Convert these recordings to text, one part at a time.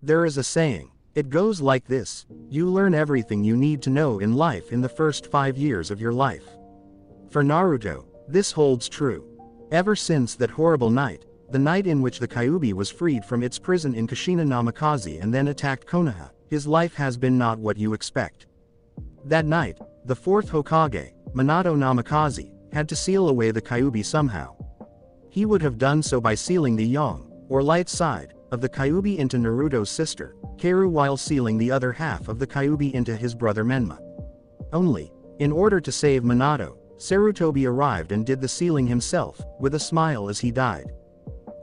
There is a saying. It goes like this: you learn everything you need to know in life in the first 5 years of your life. For Naruto, this holds true. Ever since that horrible night, the night in which the Kyuubi was freed from its prison in Kushina Namikaze and then attacked Konoha, his life has been not what you expect. That night, the fourth Hokage, Minato Namikaze, had to seal away the Kyuubi somehow. He would have done so by sealing the yang, or light side, of the Kyuubi into Naruto's sister, Kaoru, while sealing the other half of the Kyuubi into his brother Menma. Only, in order to save Minato, Sarutobi arrived and did the sealing himself, with a smile as he died.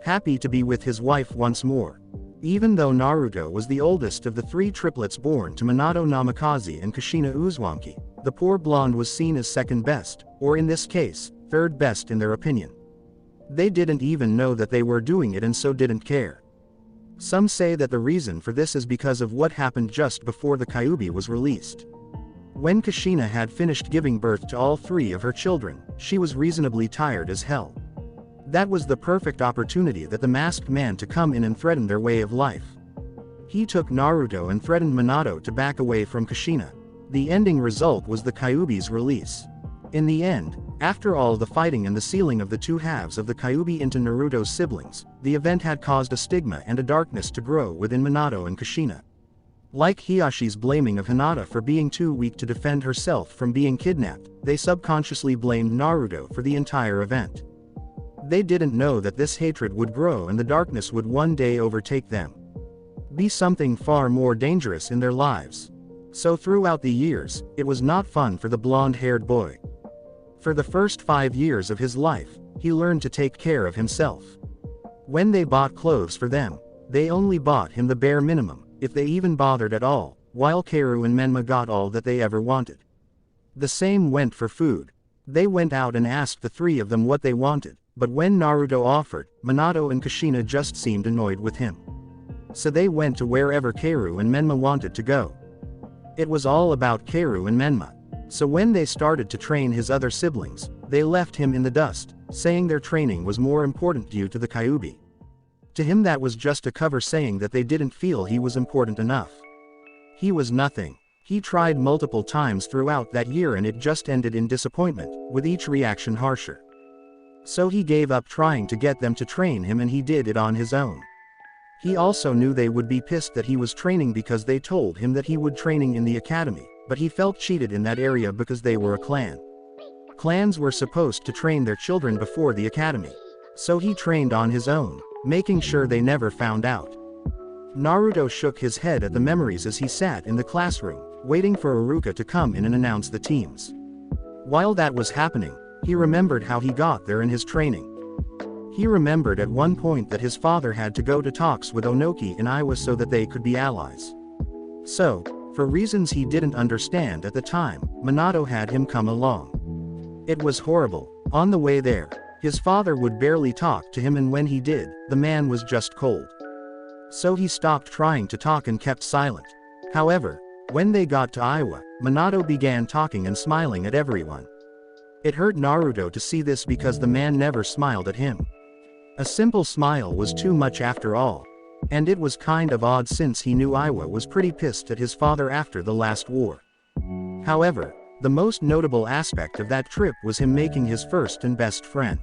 Happy to be with his wife once more. Even though Naruto was the oldest of the 3 triplets born to Minato Namikaze and Kushina Uzumaki, the poor blonde was seen as second best, or in this case, third best in their opinion. They didn't even know that they were doing it and so didn't care. Some say that the reason for this is because of what happened just before the Kyuubi was released. When Kushina had finished giving birth to all 3 of her children, she was reasonably tired as hell. That was the perfect opportunity that the masked man to come in and threaten their way of life. He took Naruto and threatened Minato to back away from Kushina. The ending result was the Kyuubi's release. In the end, after all the fighting and the sealing of the 2 halves of the Kyuubi into Naruto's siblings, the event had caused a stigma and a darkness to grow within Minato and Kushina. Like Hiyashi's blaming of Hinata for being too weak to defend herself from being kidnapped, they subconsciously blamed Naruto for the entire event. They didn't know that this hatred would grow and the darkness would one day overtake them. Be something far more dangerous in their lives. So throughout the years, it was not fun for the blonde-haired boy. For the first 5 years of his life, he learned to take care of himself. When they bought clothes for them, they only bought him the bare minimum, if they even bothered at all, while Kaoru and Menma got all that they ever wanted. The same went for food. They went out and asked the 3 of them what they wanted, but when Naruto offered, Minato and Kushina just seemed annoyed with him. So they went to wherever Kaoru and Menma wanted to go. It was all about Kaoru and Menma. So when they started to train his other siblings, they left him in the dust, saying their training was more important due to the Kyuubi. To him that was just a cover saying that they didn't feel he was important enough. He was nothing. He tried multiple times throughout that year and it just ended in disappointment, with each reaction harsher. So he gave up trying to get them to train him and he did it on his own. He also knew they would be pissed that he was training because they told him that he would training in the academy, but he felt cheated in that area because they were a clan. Clans were supposed to train their children before the academy. So he trained on his own, making sure they never found out. Naruto shook his head at the memories as he sat in the classroom, waiting for Iruka to come in and announce the teams. While that was happening, he remembered how he got there in his training. He remembered at one point that his father had to go to talks with Onoki and Iwa so that they could be allies. So, for reasons he didn't understand at the time, Minato had him come along. It was horrible. On the way there, his father would barely talk to him and when he did, the man was just cold. So he stopped trying to talk and kept silent. However, when they got to Iwa, Minato began talking and smiling at everyone. It hurt Naruto to see this because the man never smiled at him. A simple smile was too much after all. And it was kind of odd since he knew Iwa was pretty pissed at his father after the last war. However, the most notable aspect of that trip was him making his first and best friend.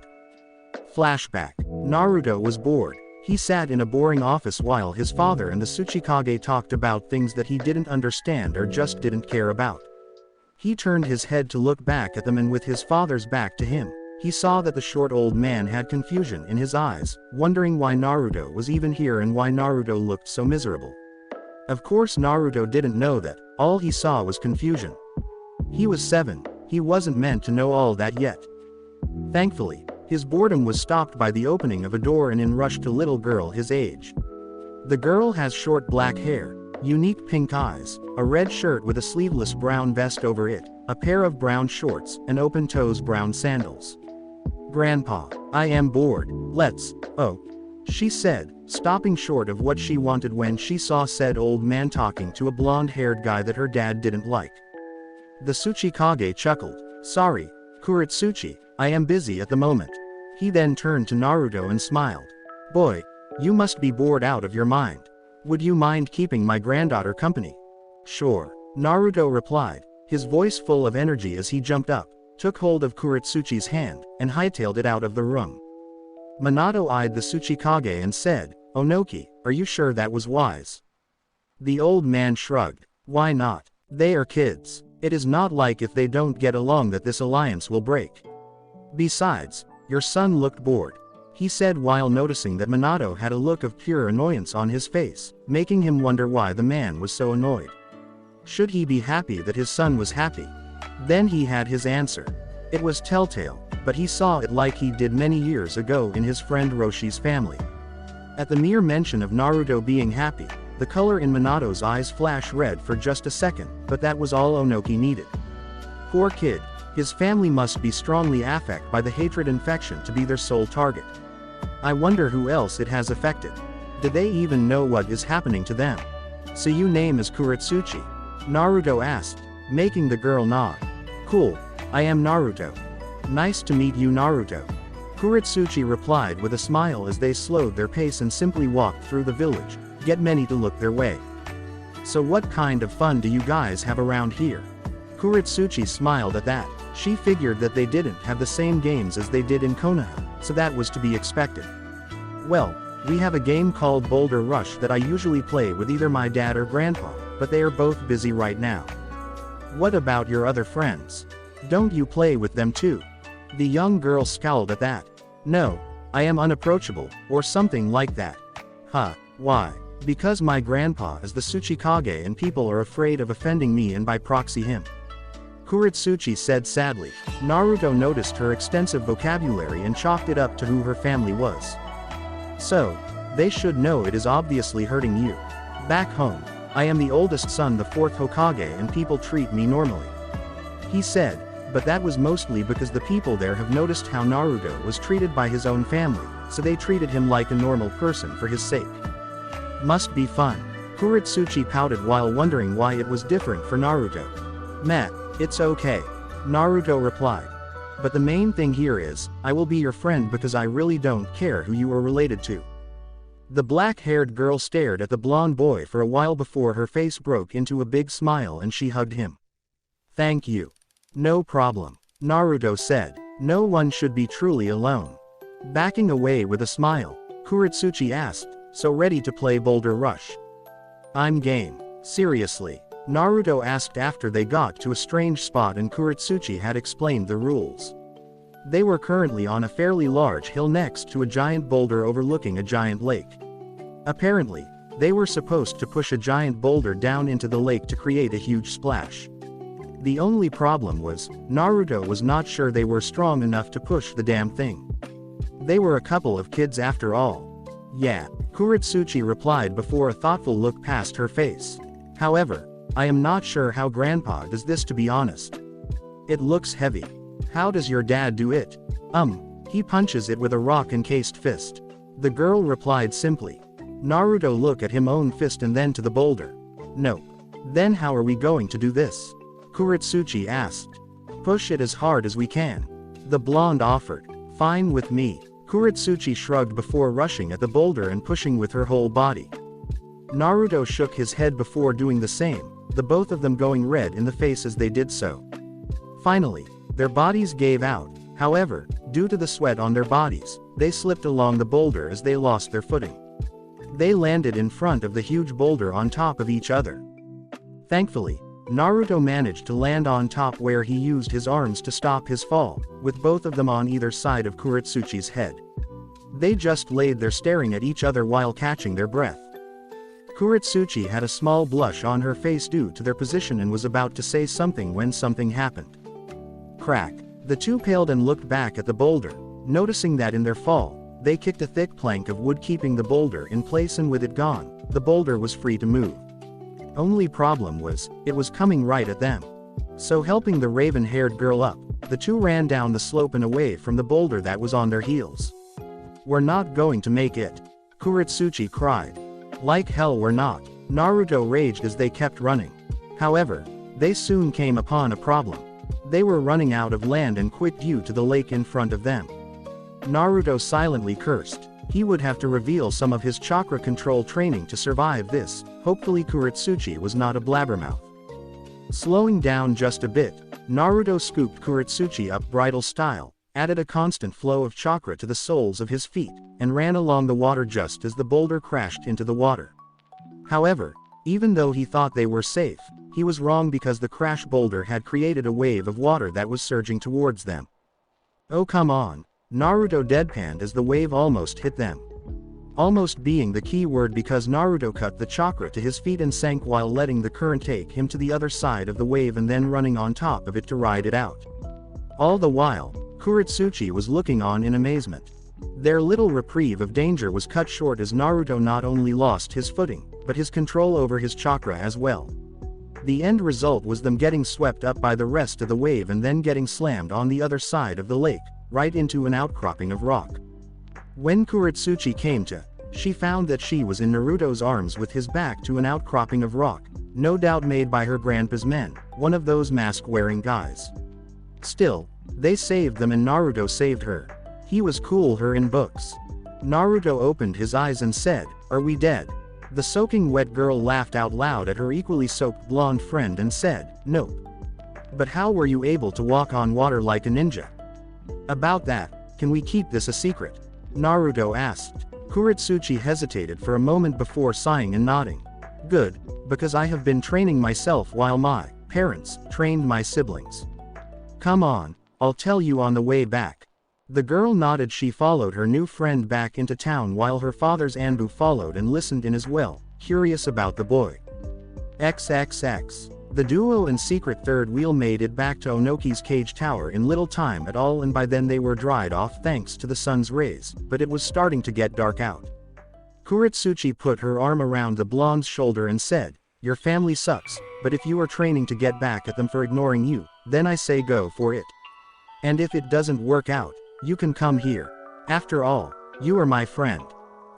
Flashback. Naruto was bored. He sat in a boring office while his father and the Tsuchikage talked about things that he didn't understand or just didn't care about. He turned his head to look back at them and with his father's back to him, he saw that the short old man had confusion in his eyes, wondering why Naruto was even here and why Naruto looked so miserable. Of course Naruto didn't know that, all he saw was confusion. He was 7, he wasn't meant to know all that yet. Thankfully, his boredom was stopped by the opening of a door and in rushed a little girl his age. The girl has short black hair, unique pink eyes, a red shirt with a sleeveless brown vest over it, a pair of brown shorts, and open-toes brown sandals. "Grandpa, I am bored, let's, oh," she said, stopping short of what she wanted when she saw said old man talking to a blonde-haired guy that her dad didn't like. The Tsuchikage chuckled. "Sorry, Kuretsuchi, I am busy at the moment." He then turned to Naruto and smiled. "Boy, you must be bored out of your mind. Would you mind keeping my granddaughter company? Sure, Naruto replied, his voice full of energy as he jumped up, took hold of Kuretsuchi's hand, and hightailed it out of the room. Minato eyed the Tsuchikage and said, Onoki, are you sure that was wise? The old man shrugged. Why not? They are kids. It is not like if they don't get along that this alliance will break. Besides, your son looked bored, he said while noticing that Minato had a look of pure annoyance on his face, making him wonder why the man was so annoyed. Should he be happy that his son was happy? Then he had his answer. It was telltale, but he saw it like he did many years ago in his friend Roshi's family. At the mere mention of Naruto being happy, the color in Minato's eyes flashed red for just a second, but that was all Onoki needed. Poor kid, his family must be strongly affected by the hatred infection to be their sole target. I wonder who else it has affected. Do they even know what is happening to them? So your name is Kuretsuchi? Naruto asked, making the girl nod. Cool, I am Naruto. Nice to meet you, Naruto. Kuretsuchi replied with a smile as they slowed their pace and simply walked through the village, get many to look their way. So what kind of fun do you guys have around here? Kuretsuchi smiled at that. She figured that they didn't have the same games as they did in Konoha, so that was to be expected. Well, we have a game called Boulder Rush that I usually play with either my dad or grandpa, but they are both busy right now. What about your other friends? Don't you play with them too? The young girl scowled at that. No, I am unapproachable, or something like that. Huh, why? Because my grandpa is the Tsuchikage and people are afraid of offending me and by proxy him. Kuretsuchi said sadly. Naruto noticed her extensive vocabulary and chalked it up to who her family was. So, they should know it is obviously hurting you. Back home, I am the oldest son, the fourth Hokage, and people treat me normally. He said, but that was mostly because the people there have noticed how Naruto was treated by his own family, so they treated him like a normal person for his sake. Must be fun. Kuretsuchi pouted while wondering why it was different for Naruto. Matt, it's okay. Naruto replied. But the main thing here is, I will be your friend because I really don't care who you are related to. The black-haired girl stared at the blonde boy for a while before her face broke into a big smile and she hugged him. Thank you. No problem. Naruto said. No one should be truly alone. Backing away with a smile, Kuretsuchi asked, so ready to play Boulder Rush? I'm game. Seriously? Naruto asked after they got to a strange spot and Kuretsuchi had explained the rules. They were currently on a fairly large hill next to a giant boulder overlooking a giant lake. Apparently, they were supposed to push a giant boulder down into the lake to create a huge splash. The only problem was, Naruto was not sure they were strong enough to push the damn thing. They were a couple of kids after all. Yeah, Kuretsuchi replied before a thoughtful look passed her face. However, I am not sure how Grandpa does this, to be honest. It looks heavy. How does your dad do it? He punches it with a rock-encased fist. The girl replied simply. Naruto looked at his own fist and then to the boulder. Nope. Then how are we going to do this? Kuretsuchi asked. Push it as hard as we can. The blonde offered. Fine with me. Kuretsuchi shrugged before rushing at the boulder and pushing with her whole body. Naruto shook his head before doing the same, the both of them going red in the face as they did so. Finally, their bodies gave out. However, due to the sweat on their bodies, they slipped along the boulder as they lost their footing. They landed in front of the huge boulder on top of each other. Thankfully, Naruto managed to land on top where he used his arms to stop his fall, with both of them on either side of Kuretsuchi's head. They just laid there staring at each other while catching their breath. Kuretsuchi had a small blush on her face due to their position and was about to say something when something happened. Crack. The two paled and looked back at the boulder, noticing that in their fall, they kicked a thick plank of wood keeping the boulder in place, and with it gone, the boulder was free to move. Only problem was, it was coming right at them. So helping the raven-haired girl up, the two ran down the slope and away from the boulder that was on their heels. We're not going to make it. Kuretsuchi cried. Like hell we're not. Naruto raged as they kept running. However, they soon came upon a problem. They were running out of land and quit due to the lake in front of them. Naruto silently cursed. He would have to reveal some of his chakra control training to survive this. Hopefully Kuretsuchi was not a blabbermouth. Slowing down just a bit, Naruto scooped Kuretsuchi up bridal style, added a constant flow of chakra to the soles of his feet, and ran along the water just as the boulder crashed into the water. However, even though he thought they were safe, he was wrong because the crash boulder had created a wave of water that was surging towards them. Oh come on, Naruto deadpanned as the wave almost hit them. Almost being the key word because Naruto cut the chakra to his feet and sank while letting the current take him to the other side of the wave and then running on top of it to ride it out. All the while, Kuretsuchi was looking on in amazement. Their little reprieve of danger was cut short as Naruto not only lost his footing, but his control over his chakra as well. The end result was them getting swept up by the rest of the wave and then getting slammed on the other side of the lake, right into an outcropping of rock. When Kuretsuchi came to, she found that she was in Naruto's arms with his back to an outcropping of rock, no doubt made by her grandpa's men, one of those mask-wearing guys. Still, they saved them and Naruto saved her. He was cool her in books. Naruto opened his eyes and said, "Are we dead?" The soaking wet girl laughed out loud at her equally soaked blonde friend and said, "Nope. But how were you able to walk on water like a ninja?" "About that, can we keep this a secret?" Naruto asked. Kuretsuchi hesitated for a moment before sighing and nodding. "Good, because I have been training myself while my parents trained my siblings. Come on, I'll tell you on the way back." The girl nodded. She followed her new friend back into town while her father's Anbu followed and listened in as well, curious about the boy. XXX. The duo and secret third wheel made it back to Onoki's cage tower in little time at all, and by then they were dried off thanks to the sun's rays, but it was starting to get dark out. Kuretsuchi put her arm around the blonde's shoulder and said, "Your family sucks, but if you are training to get back at them for ignoring you, then I say go for it. And if it doesn't work out, you can come here. After all, you are my friend."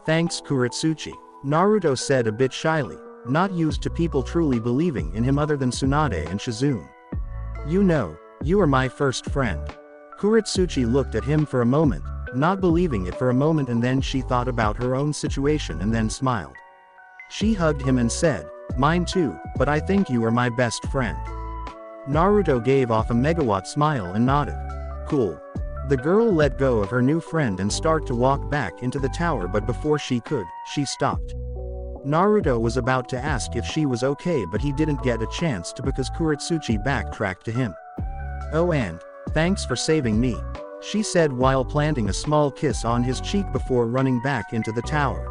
"Thanks Kuretsuchi," Naruto said a bit shyly, not used to people truly believing in him other than Tsunade and Shizune. "You know, you are my first friend." Kuretsuchi looked at him for a moment, not believing it for a moment, and then she thought about her own situation and then smiled. She hugged him and said, "Mine too, but I think you are my best friend." Naruto gave off a megawatt smile and nodded. "Cool." The girl let go of her new friend and started to walk back into the tower, but before she could, she stopped. Naruto was about to ask if she was okay, but he didn't get a chance to because Kuretsuchi backtracked to him. "Oh, and thanks for saving me," she said while planting a small kiss on his cheek before running back into the tower.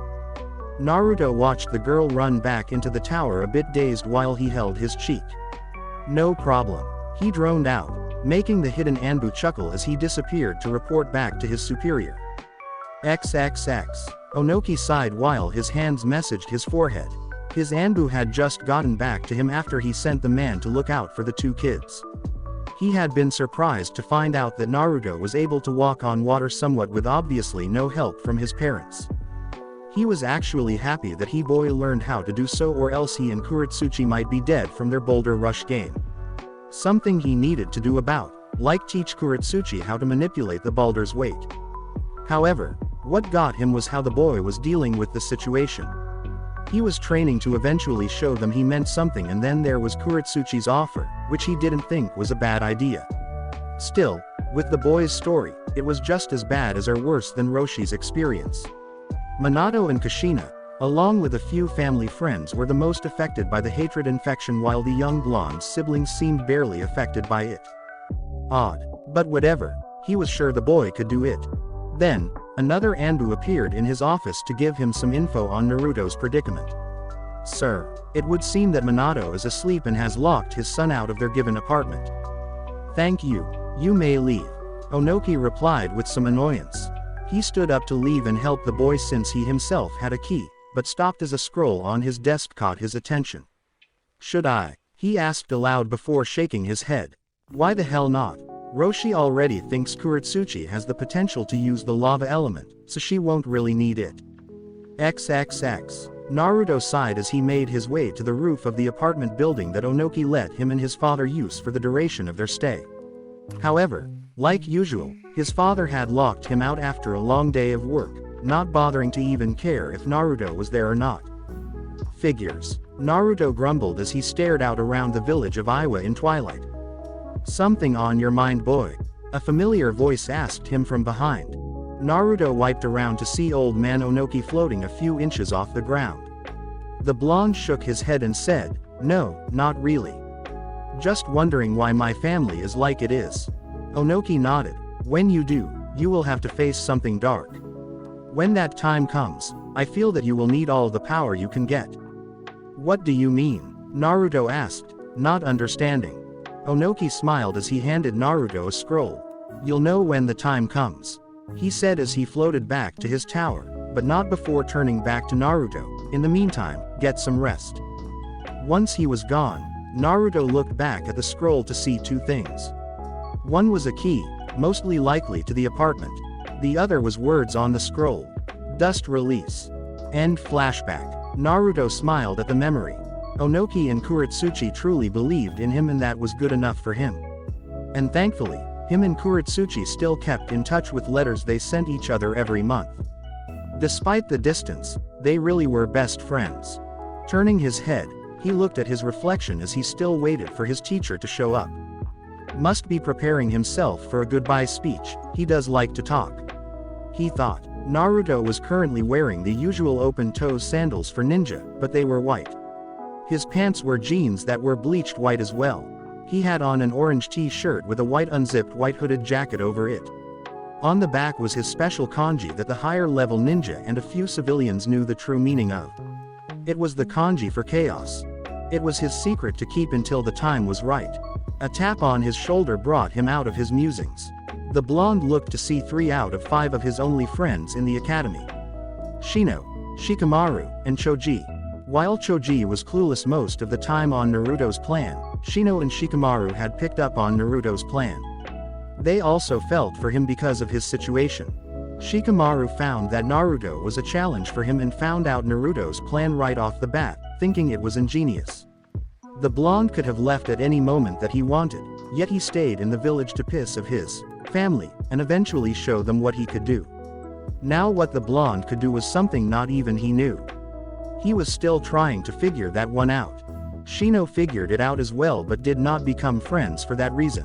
Naruto watched the girl run back into the tower a bit dazed while he held his cheek. "No problem," he droned out, making the hidden Anbu chuckle as he disappeared to report back to his superior. XXX. Onoki sighed while his hands messaged his forehead. His Anbu had just gotten back to him after he sent the man to look out for the two kids. He had been surprised to find out that Naruto was able to walk on water somewhat with obviously no help from his parents. He was actually happy that he boy learned how to do so, or else he and Kuretsuchi might be dead from their boulder rush game. Something he needed to do about, like teach Kuretsuchi how to manipulate the boulder's weight. However, what got him was how the boy was dealing with the situation. He was training to eventually show them he meant something, and then there was Kuretsuchi's offer, which he didn't think was a bad idea. Still, with the boy's story, it was just as bad as or worse than Roshi's experience. Minato and Kushina, along with a few family friends, were the most affected by the hatred infection, while the young blonde siblings seemed barely affected by it. Odd. But whatever, he was sure the boy could do it. Then, another Anbu appeared in his office to give him some info on Naruto's predicament. "Sir, it would seem that Minato is asleep and has locked his son out of their given apartment." "Thank you, you may leave," Onoki replied with some annoyance. He stood up to leave and help the boy since he himself had a key, but stopped as a scroll on his desk caught his attention. "Should I?" he asked aloud before shaking his head. "Why the hell not? Roshi already thinks Kuretsuchi has the potential to use the lava element, so she won't really need it." XXX. Naruto sighed as he made his way to the roof of the apartment building that Onoki let him and his father use for the duration of their stay. However, like usual, his father had locked him out after a long day of work, not bothering to even care if Naruto was there or not. Figures. Naruto grumbled as he stared out around the village of Iwa in twilight. Something on your mind, boy? A familiar voice asked him from behind. Naruto wiped around to see old man Onoki floating a few inches off the ground. The blonde shook his head and said, "No, not really. Just wondering why my family is like it is." Onoki nodded. "When you do, you will have to face something dark. When that time comes, I feel that you will need all the power you can get." "What do you mean?" Naruto asked, not understanding. Onoki smiled as he handed Naruto a scroll. "You'll know when the time comes," he said as he floated back to his tower, but not before turning back to Naruto. "In the meantime, get some rest." Once he was gone, Naruto looked back at the scroll to see two things. One was a key, mostly likely to the apartment. The other was words on the scroll. "Dust release." End flashback. Naruto smiled at the memory. Onoki and Kuretsuchi truly believed in him, and that was good enough for him. And thankfully, him and Kuretsuchi still kept in touch with letters they sent each other every month. Despite the distance, they really were best friends. Turning his head, he looked at his reflection as he still waited for his teacher to show up. Must be preparing himself for a goodbye speech, he does like to talk, he thought. Naruto was currently wearing the usual open-toe sandals for ninja, but they were white. His pants were jeans that were bleached white as well. He had on an orange t-shirt with a white unzipped white hooded jacket over it. On the back was his special kanji that the higher-level ninja and a few civilians knew the true meaning of. It was the kanji for chaos. It was his secret to keep until the time was right. A tap on his shoulder brought him out of his musings. The blonde looked to see 3 out of 5 of his only friends in the academy. Shino, Shikamaru, and Choji. While Choji was clueless most of the time on Naruto's plan, Shino and Shikamaru had picked up on Naruto's plan. They also felt for him because of his situation. Shikamaru found that Naruto was a challenge for him and found out Naruto's plan right off the bat, thinking it was ingenious. The blonde could have left at any moment that he wanted, yet he stayed in the village to piss of his family, and eventually show them what he could do. Now what the blonde could do was something not even he knew. He was still trying to figure that one out. Shino figured it out as well but did not become friends for that reason.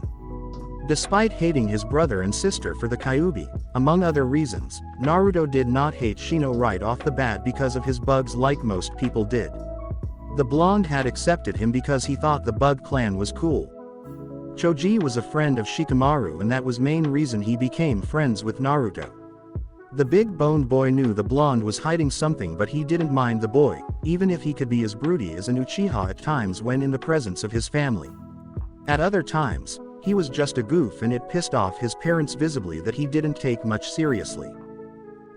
Despite hating his brother and sister for the Kyuubi, among other reasons, Naruto did not hate Shino right off the bat because of his bugs like most people did. The blonde had accepted him because he thought the Bug clan was cool. Choji was a friend of Shikamaru, and that was main reason he became friends with Naruto. The big-boned boy knew the blonde was hiding something, but he didn't mind the boy, even if he could be as broody as an Uchiha at times when in the presence of his family. At other times, he was just a goof, and it pissed off his parents visibly that he didn't take much seriously.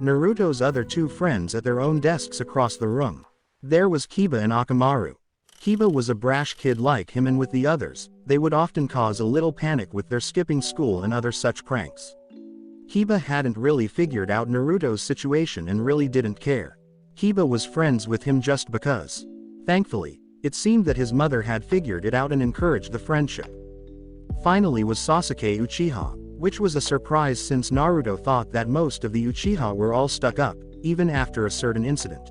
Naruto's other 2 friends at their own desks across the room. There was Kiba and Akamaru. Kiba was a brash kid like him, and with the others, they would often cause a little panic with their skipping school and other such pranks. Kiba hadn't really figured out Naruto's situation and really didn't care. Kiba was friends with him just because. Thankfully, it seemed that his mother had figured it out and encouraged the friendship. Finally was Sasuke Uchiha, which was a surprise since Naruto thought that most of the Uchiha were all stuck up, even after a certain incident.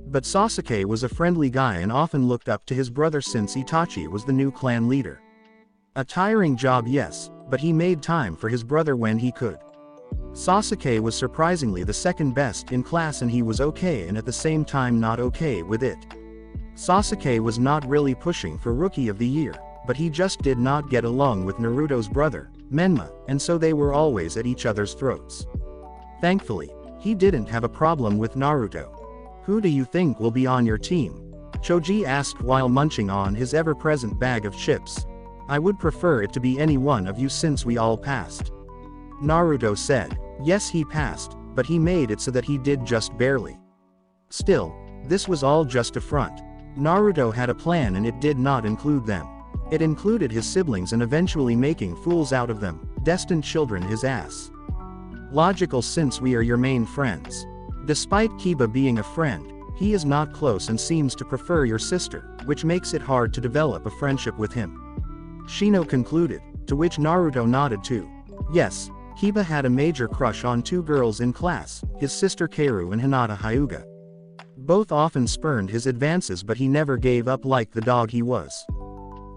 But Sasuke was a friendly guy and often looked up to his brother since Itachi was the new clan leader. A tiring job, yes, but he made time for his brother when he could. Sasuke was surprisingly the second best in class, and he was okay and at the same time not okay with it. Sasuke was not really pushing for Rookie of the Year, but he just did not get along with Naruto's brother, Menma, and so they were always at each other's throats. Thankfully, he didn't have a problem with Naruto. "Who do you think will be on your team?" Choji asked while munching on his ever-present bag of chips. "I would prefer it to be any one of you since we all passed." Naruto said. Yes, he passed, but he made it so that he did just barely. Still, this was all just a front. Naruto had a plan, and it did not include them. It included his siblings and eventually making fools out of them, destined children his ass. Logical since we are your main friends. Despite Kiba being a friend, he is not close and seems to prefer your sister, which makes it hard to develop a friendship with him. Shino concluded, to which Naruto nodded too. Yes, Kiba had a major crush on two girls in class, his sister Kaoru and Hinata Hyuga. Both often spurned his advances, but he never gave up like the dog he was.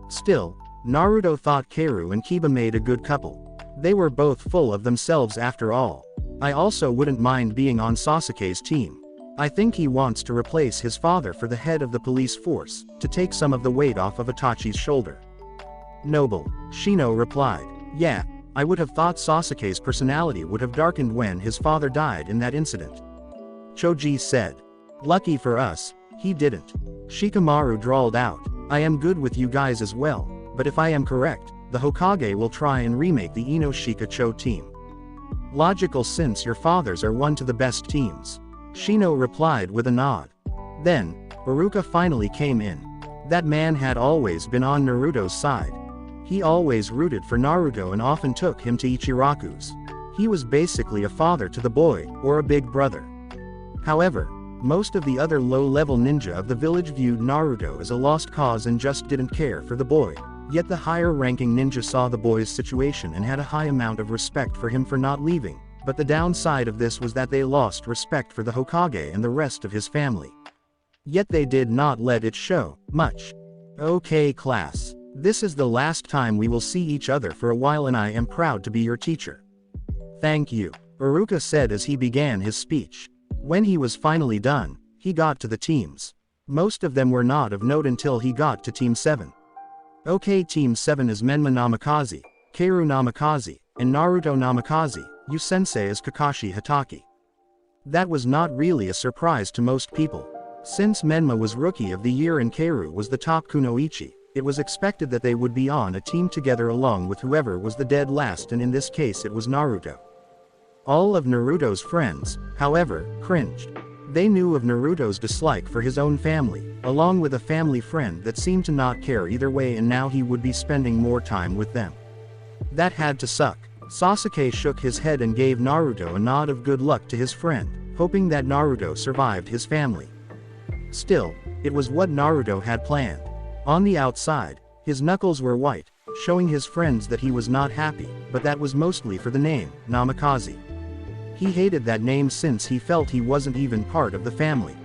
Still, Naruto thought Kaoru and Kiba made a good couple. They were both full of themselves after all. I also wouldn't mind being on Sasuke's team. I think he wants to replace his father for the head of the police force, to take some of the weight off of Itachi's shoulder. Noble, Shino replied. Yeah, I would have thought Sasuke's personality would have darkened when his father died in that incident. Choji said. Lucky for us, he didn't. Shikamaru drawled out. I am good with you guys as well, but if I am correct, the Hokage will try and remake the Inoshika-cho team. Logical, since your fathers are one to the best teams. Shino replied with a nod. Then, Iruka finally came in. That man had always been on Naruto's side. He always rooted for Naruto and often took him to Ichiraku's. He was basically a father to the boy, or a big brother. However, most of the other low-level ninja of the village viewed Naruto as a lost cause and just didn't care for the boy. Yet the higher-ranking ninja saw the boy's situation and had a high amount of respect for him for not leaving, but the downside of this was that they lost respect for the Hokage and the rest of his family. Yet they did not let it show much. Okay class, this is the last time we will see each other for a while and I am proud to be your teacher. Thank you, Iruka said as he began his speech. When he was finally done, he got to the teams. Most of them were not of note until he got to Team 7. Okay, Team 7 is Menma Namikaze, Kaoru Namikaze, and Naruto Namikaze. You sensei is Kakashi Hatake. That was not really a surprise to most people. Since Menma was Rookie of the Year and Kaoru was the top kunoichi, it was expected that they would be on a team together along with whoever was the dead last, and in this case it was Naruto. All of Naruto's friends, however, cringed. They knew of Naruto's dislike for his own family, along with a family friend that seemed to not care either way, and now he would be spending more time with them. That had to suck. Sasuke shook his head and gave Naruto a nod of good luck to his friend, hoping that Naruto survived his family. Still, it was what Naruto had planned. On the outside, his knuckles were white, showing his friends that he was not happy, but that was mostly for the name, Namikaze. He hated that name since he felt he wasn't even part of the family.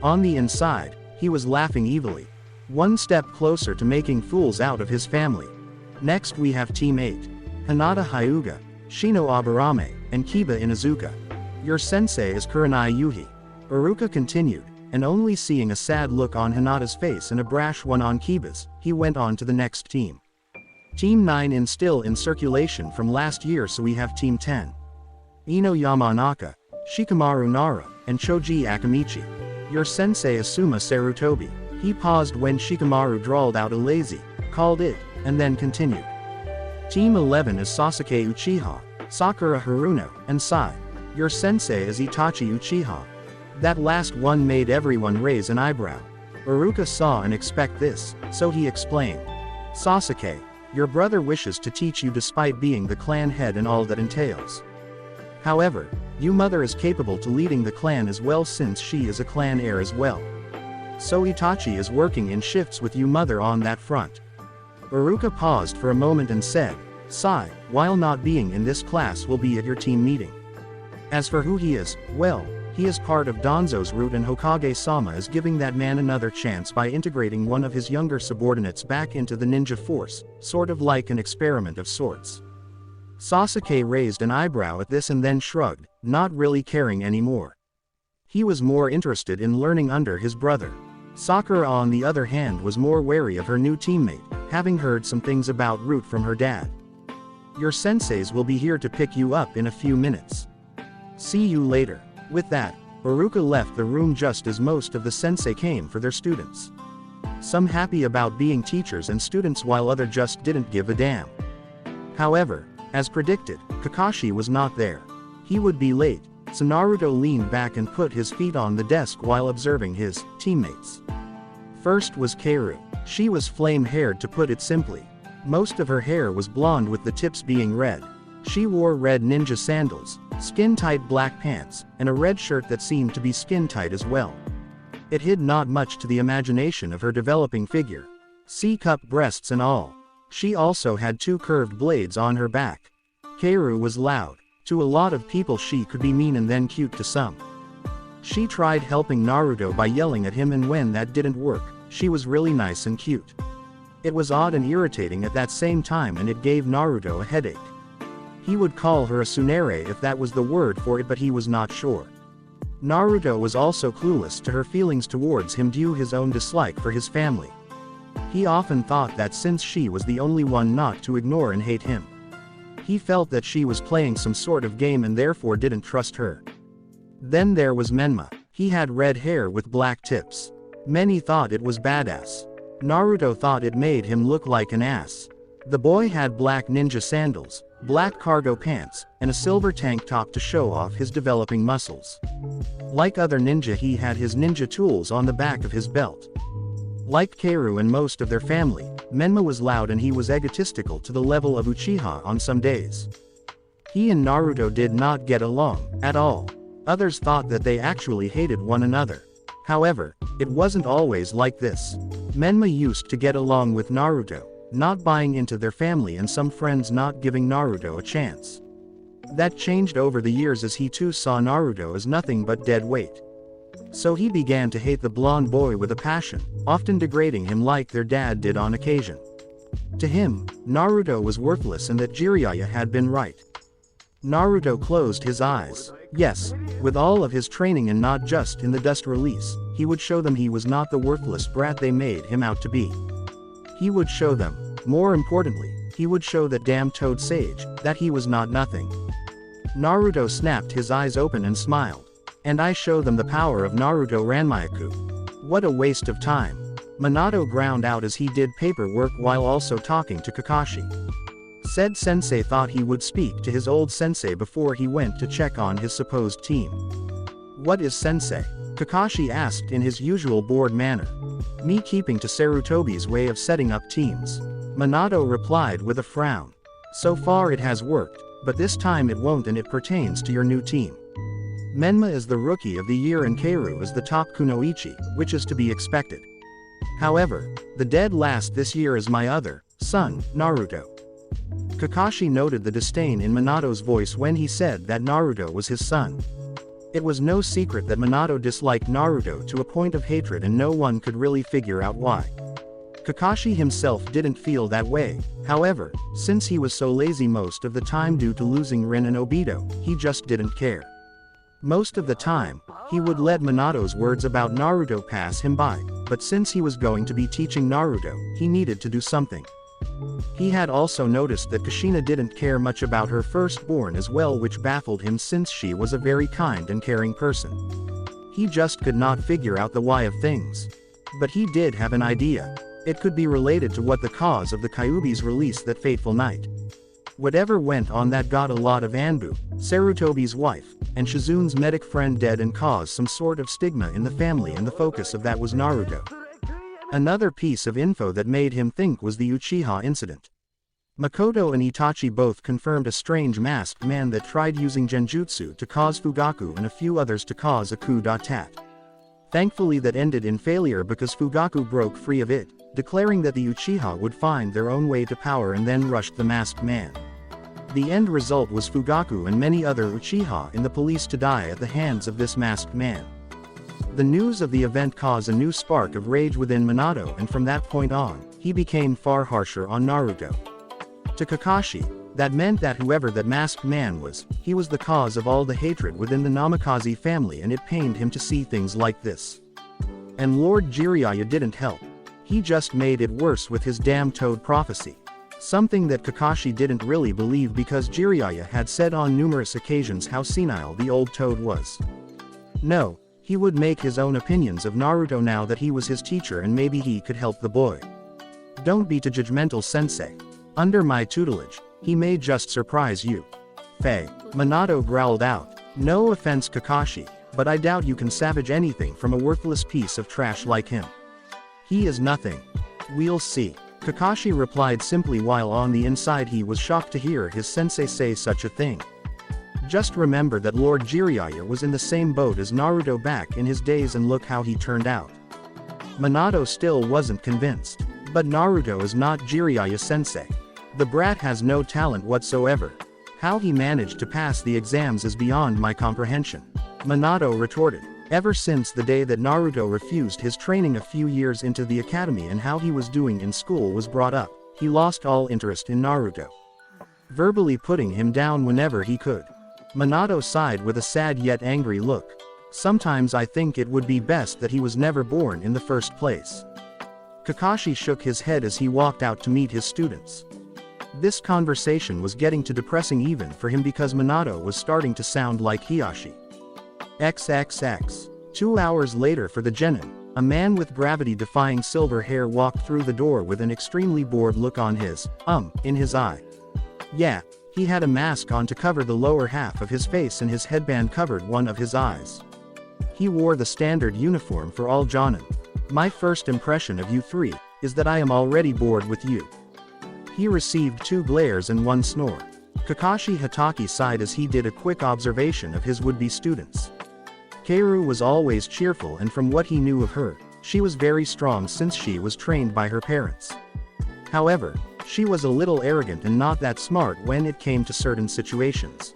On the inside, he was laughing evilly. One step closer to making fools out of his family. Next we have Team 8. Hinata Hyuga, Shino Aburame, and Kiba Inuzuka. Your sensei is Kurenai Yuhi. Iruka continued, and only seeing a sad look on Hinata's face and a brash one on Kiba's, he went on to the next team. Team 9 is still in circulation from last year, so we have Team 10. Ino Yamanaka, Shikamaru Nara, and Choji Akamichi. Your sensei is Suma Sarutobi. He paused when Shikamaru drawled out a lazy, called it, and then continued. Team 11 is Sasuke Uchiha, Sakura Haruno, and Sai. Your sensei is Itachi Uchiha. That last one made everyone raise an eyebrow. Iruka saw and expect this, so he explained. Sasuke, your brother wishes to teach you despite being the clan head and all that entails. However, your mother is capable to leading the clan as well since she is a clan heir as well. So Itachi is working in shifts with your mother on that front. Iruka paused for a moment and said, Sai, while not being in this class, will be at your team meeting. As for who he is, well, he is part of Danzo's route and Hokage-sama is giving that man another chance by integrating one of his younger subordinates back into the ninja force, sort of like an experiment of sorts. Sasuke raised an eyebrow at this and then shrugged, not really caring anymore. He was more interested in learning under his brother. Sakura on the other hand was more wary of her new teammate, having heard some things about Root from her dad. Your senseis will be here to pick you up in a few minutes. See you later. With that, Iruka left the room just as most of the sensei came for their students. Some happy about being teachers and students while others just didn't give a damn. However, as predicted, Kakashi was not there. He would be late, so Naruto leaned back and put his feet on the desk while observing his teammates. First was Kaoru. She was flame-haired, to put it simply. Most of her hair was blonde with the tips being red. She wore red ninja sandals, skin-tight black pants, and a red shirt that seemed to be skin-tight as well. It hid not much to the imagination of her developing figure. C-cup breasts and all. She also had two curved blades on her back. Kaoru was loud. To a lot of people she could be mean and then cute to some. She tried helping Naruto by yelling at him, and when that didn't work, she was really nice and cute. It was odd and irritating at that same time, and it gave Naruto a headache. He would call her a tsundere if that was the word for it, but he was not sure. Naruto was also clueless to her feelings towards him due to his own dislike for his family. He often thought that since she was the only one not to ignore and hate him, he felt that she was playing some sort of game and therefore didn't trust her. Then there was Menma. He had red hair with black tips. Many thought it was badass. Naruto thought it made him look like an ass. The boy had black ninja sandals, black cargo pants, and a silver tank top to show off his developing muscles. Like other ninja, he had his ninja tools on the back of his belt. Like Kaoru and most of their family, Menma was loud and he was egotistical to the level of Uchiha on some days. He and Naruto did not get along at all. Others thought that they actually hated one another. However, it wasn't always like this. Menma used to get along with Naruto, not buying into their family and some friends not giving Naruto a chance. That changed over the years as he too saw Naruto as nothing but dead weight. So he began to hate the blonde boy with a passion, often degrading him like their dad did on occasion. To him, Naruto was worthless and that Jiraiya had been right. Naruto closed his eyes. Yes, with all of his training and not just in the dust release, he would show them he was not the worthless brat they made him out to be. He would show them, more importantly, he would show that damn Toad Sage, that he was not nothing. Naruto snapped his eyes open and smiled. And I show them the power of Naruto Ranmyaku. What a waste of time. Minato ground out as he did paperwork while also talking to Kakashi. Said sensei thought he would speak to his old sensei before he went to check on his supposed team. What is sensei? Kakashi asked in his usual bored manner. Me keeping to Sarutobi's way of setting up teams. Minato replied with a frown. So far it has worked, but this time it won't, and it pertains to your new team. Menma is the rookie of the year and Kaoru is the top kunoichi, which is to be expected. However, the dead last this year is my other son, Naruto. Kakashi noted the disdain in Minato's voice when he said that Naruto was his son. It was no secret that Minato disliked Naruto to a point of hatred, and no one could really figure out why. Kakashi himself didn't feel that way. However, since he was so lazy most of the time due to losing Rin and Obito, he just didn't care. Most of the time, he would let Minato's words about Naruto pass him by, but since he was going to be teaching Naruto, he needed to do something. He had also noticed that Kushina didn't care much about her firstborn as well, which baffled him since she was a very kind and caring person. He just could not figure out the why of things. But he did have an idea. It could be related to what the cause of the Kyuubi's release that fateful night. Whatever went on that got a lot of Anbu, Sarutobi's wife, and Shizun's medic friend dead and caused some sort of stigma in the family, and the focus of that was Naruto. Another piece of info that made him think was the Uchiha incident. Makoto and Itachi both confirmed a strange masked man that tried using genjutsu to cause Fugaku and a few others to cause a coup d'etat. Thankfully that ended in failure because Fugaku broke free of it, declaring that the Uchiha would find their own way to power and then rushed the masked man. The end result was Fugaku and many other Uchiha in the police to die at the hands of this masked man. The news of the event caused a new spark of rage within Minato, and from that point on, he became far harsher on Naruto. To Kakashi, that meant that whoever that masked man was, he was the cause of all the hatred within the Namikaze family, and it pained him to see things like this. And Lord Jiraiya didn't help. He just made it worse with his damn toad prophecy. Something that Kakashi didn't really believe because Jiraiya had said on numerous occasions how senile the old toad was. No, he would make his own opinions of Naruto now that he was his teacher, and maybe he could help the boy. Don't be too judgmental, sensei. Under my tutelage, he may just surprise you. Faye. Minato growled out. No offense, Kakashi, but I doubt you can salvage anything from a worthless piece of trash like him. He is nothing. We'll see. Kakashi replied simply, while on the inside he was shocked to hear his sensei say such a thing. Just remember that Lord Jiraiya was in the same boat as Naruto back in his days, and look how he turned out. Minato still wasn't convinced. But Naruto is not Jiraiya sensei. The brat has no talent whatsoever. How he managed to pass the exams is beyond my comprehension. Minato retorted. Ever since the day that Naruto refused his training a few years into the academy and how he was doing in school was brought up, he lost all interest in Naruto, verbally putting him down whenever he could. Minato sighed with a sad yet angry look. Sometimes I think it would be best that he was never born in the first place. Kakashi shook his head as he walked out to meet his students. This conversation was getting too depressing even for him because Minato was starting to sound like Hiyashi. XXX. 2 hours later for the Zenin, a man with gravity-defying silver hair walked through the door with an extremely bored look on his, in his eye. Yeah, he had a mask on to cover the lower half of his face and his headband covered one of his eyes. He wore the standard uniform for all Jonin. My first impression of you three is that I am already bored with you. He received 2 glares and 1 snore. Kakashi Hatake sighed as he did a quick observation of his would-be students. Kaoru was always cheerful, and from what he knew of her, she was very strong since she was trained by her parents. However, she was a little arrogant and not that smart when it came to certain situations.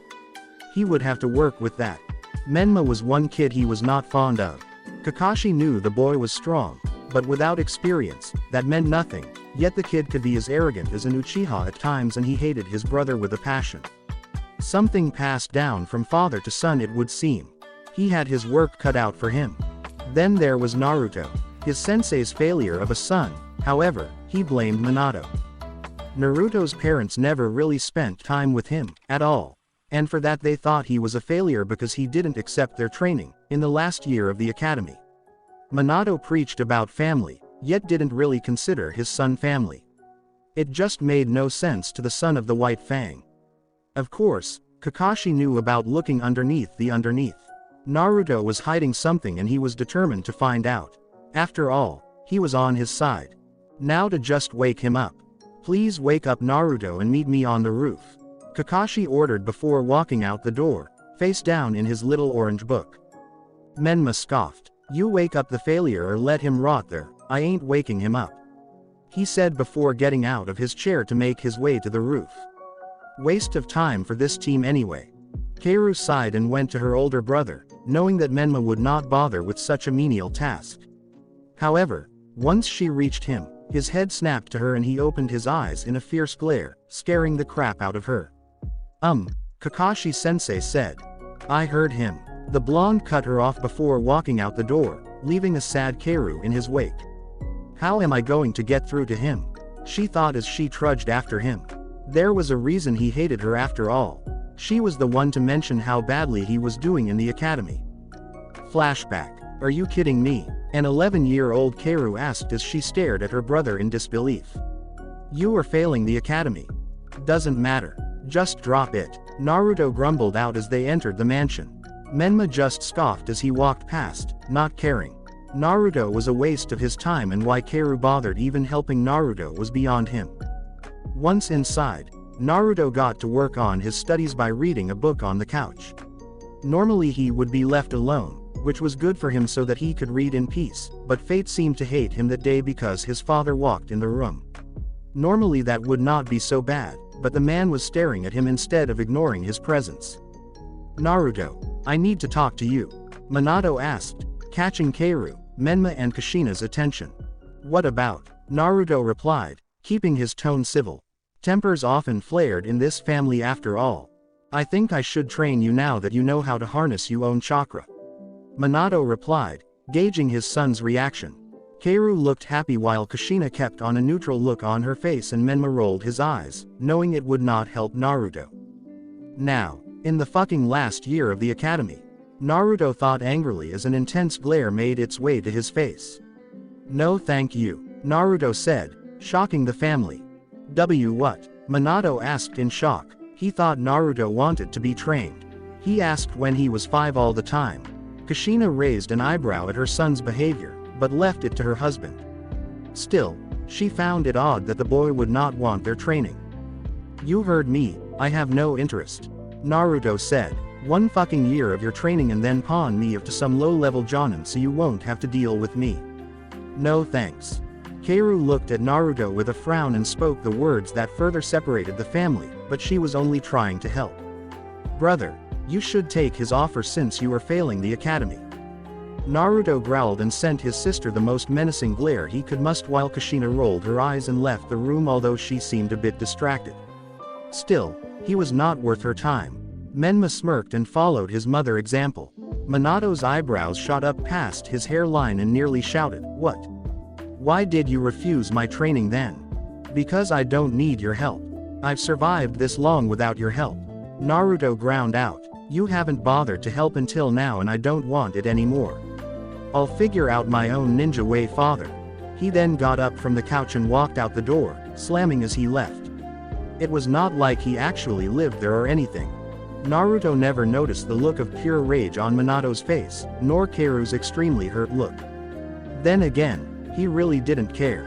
He would have to work with that. Menma was one kid he was not fond of. Kakashi knew the boy was strong, but without experience, that meant nothing, yet the kid could be as arrogant as an Uchiha at times, and he hated his brother with a passion. Something passed down from father to son, it would seem. He had his work cut out for him. Then there was Naruto. His sensei's failure of a son, however, he blamed Minato. Naruto's parents never really spent time with him, at all. And for that they thought he was a failure because he didn't accept their training, in the last year of the academy. Minato preached about family, yet didn't really consider his son family. It just made no sense to the son of the White Fang. Of course, Kakashi knew about looking underneath the underneath. Naruto was hiding something and he was determined to find out. After all, he was on his side. Now to just wake him up. Please wake up Naruto and meet me on the roof, Kakashi ordered before walking out the door, face down in his little orange book. Menma scoffed. You wake up the failure or let him rot there, I ain't waking him up, he said before getting out of his chair to make his way to the roof. Waste of time for this team anyway. Kaoru sighed and went to her older brother, knowing that Menma would not bother with such a menial task. However, once she reached him, his head snapped to her and he opened his eyes in a fierce glare, scaring the crap out of her. Kakashi-sensei said. I heard him. The blonde cut her off before walking out the door, leaving a sad Kaoru in his wake. How am I going to get through to him? She thought as she trudged after him. There was a reason he hated her after all. She was the one to mention how badly he was doing in the academy. Flashback. Are you kidding me? An 11-year-old Kaoru asked as she stared at her brother in disbelief. You are failing the academy. Doesn't matter. Just drop it, Naruto grumbled out as they entered the mansion. Menma just scoffed as he walked past, not caring. Naruto was a waste of his time and why Kaoru bothered even helping Naruto was beyond him. Once inside, Naruto got to work on his studies by reading a book on the couch. Normally he would be left alone, which was good for him so that he could read in peace, but fate seemed to hate him that day because his father walked in the room. Normally that would not be so bad, but the man was staring at him instead of ignoring his presence. Naruto, I need to talk to you, Minato asked, catching Kaoru, Menma and Kushina's attention. What about? Naruto replied, keeping his tone civil. Tempers often flared in this family after all. I think I should train you now that you know how to harness your own chakra, Minato replied, gauging his son's reaction. Kaoru looked happy while Kushina kept on a neutral look on her face and Menma rolled his eyes, knowing it would not help Naruto. Now, in the fucking last year of the academy, Naruto thought angrily as an intense glare made its way to his face. No thank you, Naruto said, shocking the family. What? Minato asked in shock. He thought Naruto wanted to be trained. He asked when he was 5 all the time. Kushina raised an eyebrow at her son's behavior, but left it to her husband. Still, she found it odd that the boy would not want their training. You heard me, I have no interest, Naruto said. 1 fucking year of your training and then pawn me off to some low-level jonin so you won't have to deal with me. No thanks. Keiru looked at Naruto with a frown and spoke the words that further separated the family, but she was only trying to help. Brother, you should take his offer since you are failing the academy. Naruto growled and sent his sister the most menacing glare he could muster while Kushina rolled her eyes and left the room although she seemed a bit distracted. Still, he was not worth her time. Menma smirked and followed his mother's example. Minato's eyebrows shot up past his hairline and nearly shouted, "What? Why did you refuse my training then?" "Because I don't need your help. I've survived this long without your help." Naruto ground out. "You haven't bothered to help until now and I don't want it anymore. I'll figure out my own ninja way, father." He then got up from the couch and walked out the door, slamming as he left. It was not like he actually lived there or anything. Naruto never noticed the look of pure rage on Minato's face, nor Keiru's extremely hurt look. Then again, he really didn't care.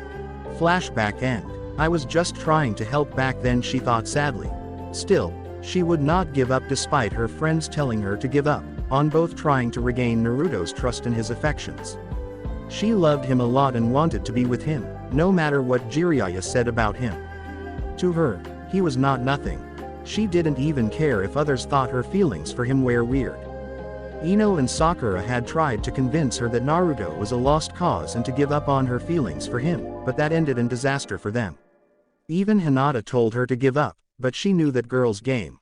Flashback end. "I was just trying to help back then," she thought sadly. Still, she would not give up despite her friends telling her to give up, on both trying to regain Naruto's trust and his affections. She loved him a lot and wanted to be with him, no matter what Jiraiya said about him. To her, he was not nothing. She didn't even care if others thought her feelings for him were weird. Ino and Sakura had tried to convince her that Naruto was a lost cause and to give up on her feelings for him, but that ended in disaster for them. Even Hinata told her to give up, but she knew that girl's game.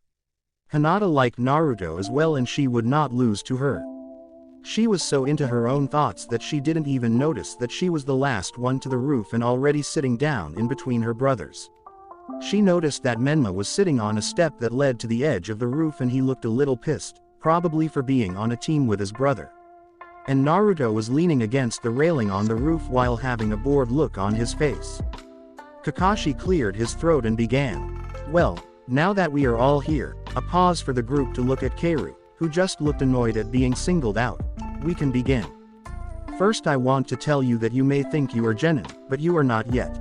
Hinata liked Naruto as well and she would not lose to her. She was so into her own thoughts that she didn't even notice that she was the last one to the roof and already sitting down in between her brothers. She noticed that Menma was sitting on a step that led to the edge of the roof and he looked a little pissed, probably for being on a team with his brother. And Naruto was leaning against the railing on the roof while having a bored look on his face. Kakashi cleared his throat and began. "Well, now that we are all here," a pause for the group to look at Keiru, who just looked annoyed at being singled out, "we can begin. First I want to tell you that you may think you are Zenin, but you are not yet.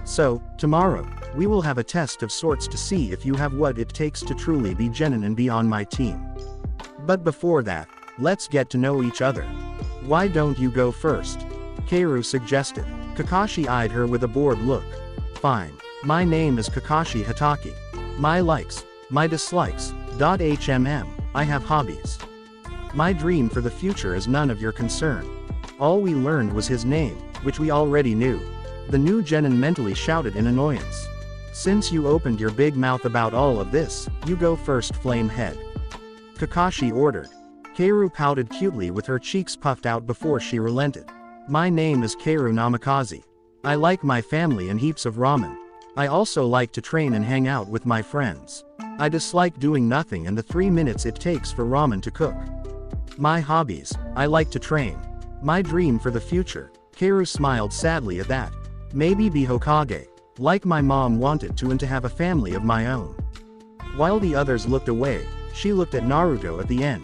So, tomorrow, we will have a test of sorts to see if you have what it takes to truly be Zenin and be on my team. But before that, let's get to know each other. Why don't you go first?" Keiru suggested. Kakashi eyed her with a bored look. "Fine. My name is Kakashi Hatake. My likes, my dislikes, I have hobbies. My dream for the future is none of your concern." All we learned was his name, which we already knew. The new Zenin mentally shouted in annoyance. "Since you opened your big mouth about all of this, you go first, Flamehead," Kakashi ordered. Keiru pouted cutely with her cheeks puffed out before she relented. "My name is Keiru Namikaze. I like my family and heaps of ramen. I also like to train and hang out with my friends. I dislike doing nothing and the 3 minutes it takes for ramen to cook. My hobbies, I like to train. My dream for the future," Keiru smiled sadly at that. "Maybe be Hokage, like my mom wanted to, and to have a family of my own." While the others looked away, she looked at Naruto at the end.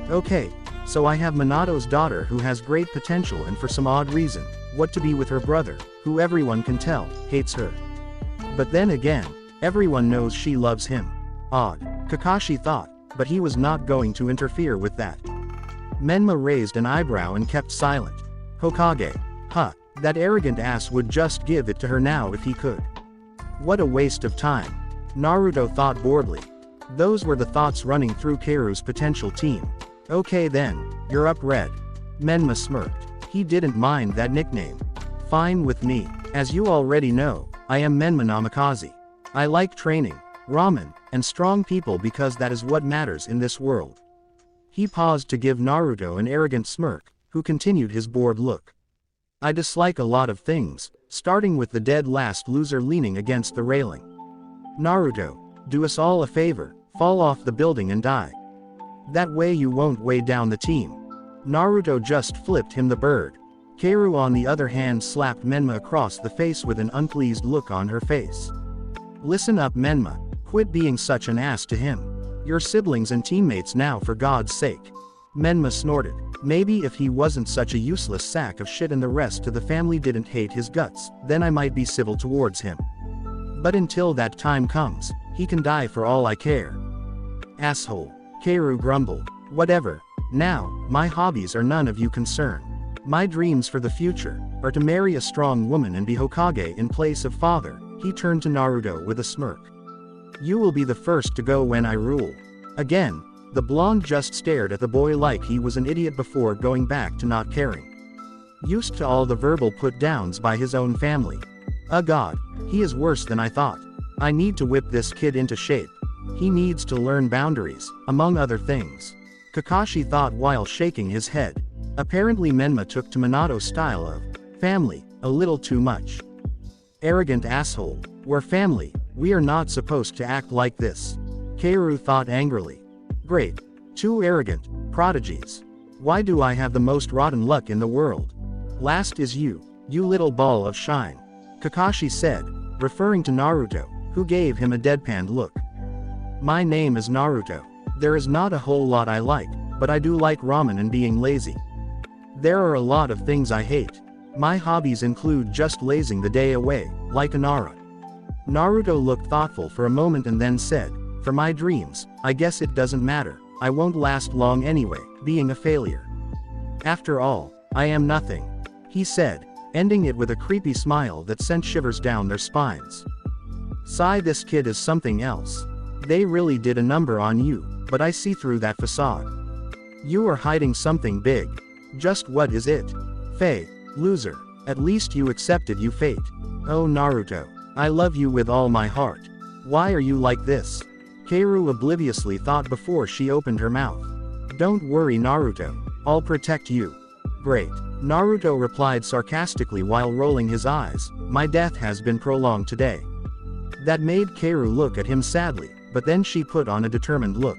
"Okay, so I have Minato's daughter who has great potential and for some odd reason, what to be with her brother, who everyone can tell, hates her. But then again, everyone knows she loves him. Odd," Kakashi thought, but he was not going to interfere with that. Menma raised an eyebrow and kept silent. "Hokage. Huh, that arrogant ass would just give it to her now if he could. What a waste of time," Naruto thought boredly. Those were the thoughts running through Keiru's potential team. "Okay then, you're up, Red." Menma smirked. He didn't mind that nickname. "Fine with me. As you already know, I am Menma Namikaze. I like training, ramen, and strong people because that is what matters in this world." He paused to give Naruto an arrogant smirk, who continued his bored look. "I dislike a lot of things, starting with the dead last loser leaning against the railing. Naruto, do us all a favor, fall off the building and die. That way you won't weigh down the team." Naruto just flipped him the bird. Keiru on the other hand slapped Menma across the face with an unpleased look on her face. "Listen up, Menma, quit being such an ass to him. Your siblings and teammates now, for God's sake." Menma snorted. Maybe if he wasn't such a useless sack of shit and the rest of the family didn't hate his guts, then I might be civil towards him. But until that time comes, he can die for all I care. "Asshole," Keiru grumbled. "Whatever. Now, my hobbies are none of you concern. My dreams for the future are to marry a strong woman and be Hokage in place of father. He turned to Naruto with a smirk. You will be the first to go when I rule. Again, the blonde just stared at the boy like he was an idiot before going back to not caring. Used to all the verbal put-downs by his own family. God, he is worse than I thought. I need to whip this kid into shape. He needs to learn boundaries, among other things. Kakashi thought while shaking his head. Apparently Menma took to Minato's style of family a little too much. Arrogant asshole. We're family, we are not supposed to act like this. Keiru thought angrily. Great. Two arrogant prodigies. Why do I have the most rotten luck in the world? Last is you little ball of shine. Kakashi said, referring to Naruto, who gave him a deadpan look. My name is Naruto. There is not a whole lot I like, but I do like ramen and being lazy. There are a lot of things I hate. My hobbies include just lazing the day away, like Inara. Naruto looked thoughtful for a moment and then said, for my dreams, I guess it doesn't matter, I won't last long anyway, being a failure. After all, I am nothing. He said, ending it with a creepy smile that sent shivers down their spines. Sigh, this kid is something else. They really did a number on you, but I see through that facade. You are hiding something big. Just what is it? Faye, loser. At least you accepted your fate. Oh Naruto, I love you with all my heart. Why are you like this? Keiru obliviously thought before she opened her mouth. Don't worry Naruto, I'll protect you. Great. Naruto replied sarcastically while rolling his eyes, my death has been prolonged today. That made Keiru look at him sadly, but then she put on a determined look.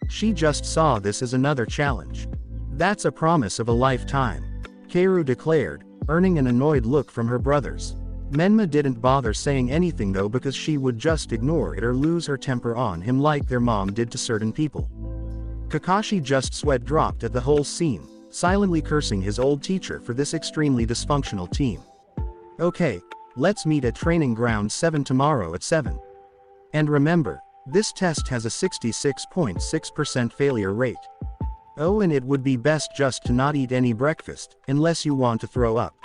She just saw this as another challenge. That's a promise of a lifetime. Keiru declared, earning an annoyed look from her brothers. Menma didn't bother saying anything though because she would just ignore it or lose her temper on him like their mom did to certain people. Kakashi just sweat dropped at the whole scene, silently cursing his old teacher for this extremely dysfunctional team. Okay, let's meet at Training Ground 7 tomorrow at 7. And remember, this test has a 66.6% failure rate. Oh, and it would be best just to not eat any breakfast, unless you want to throw up.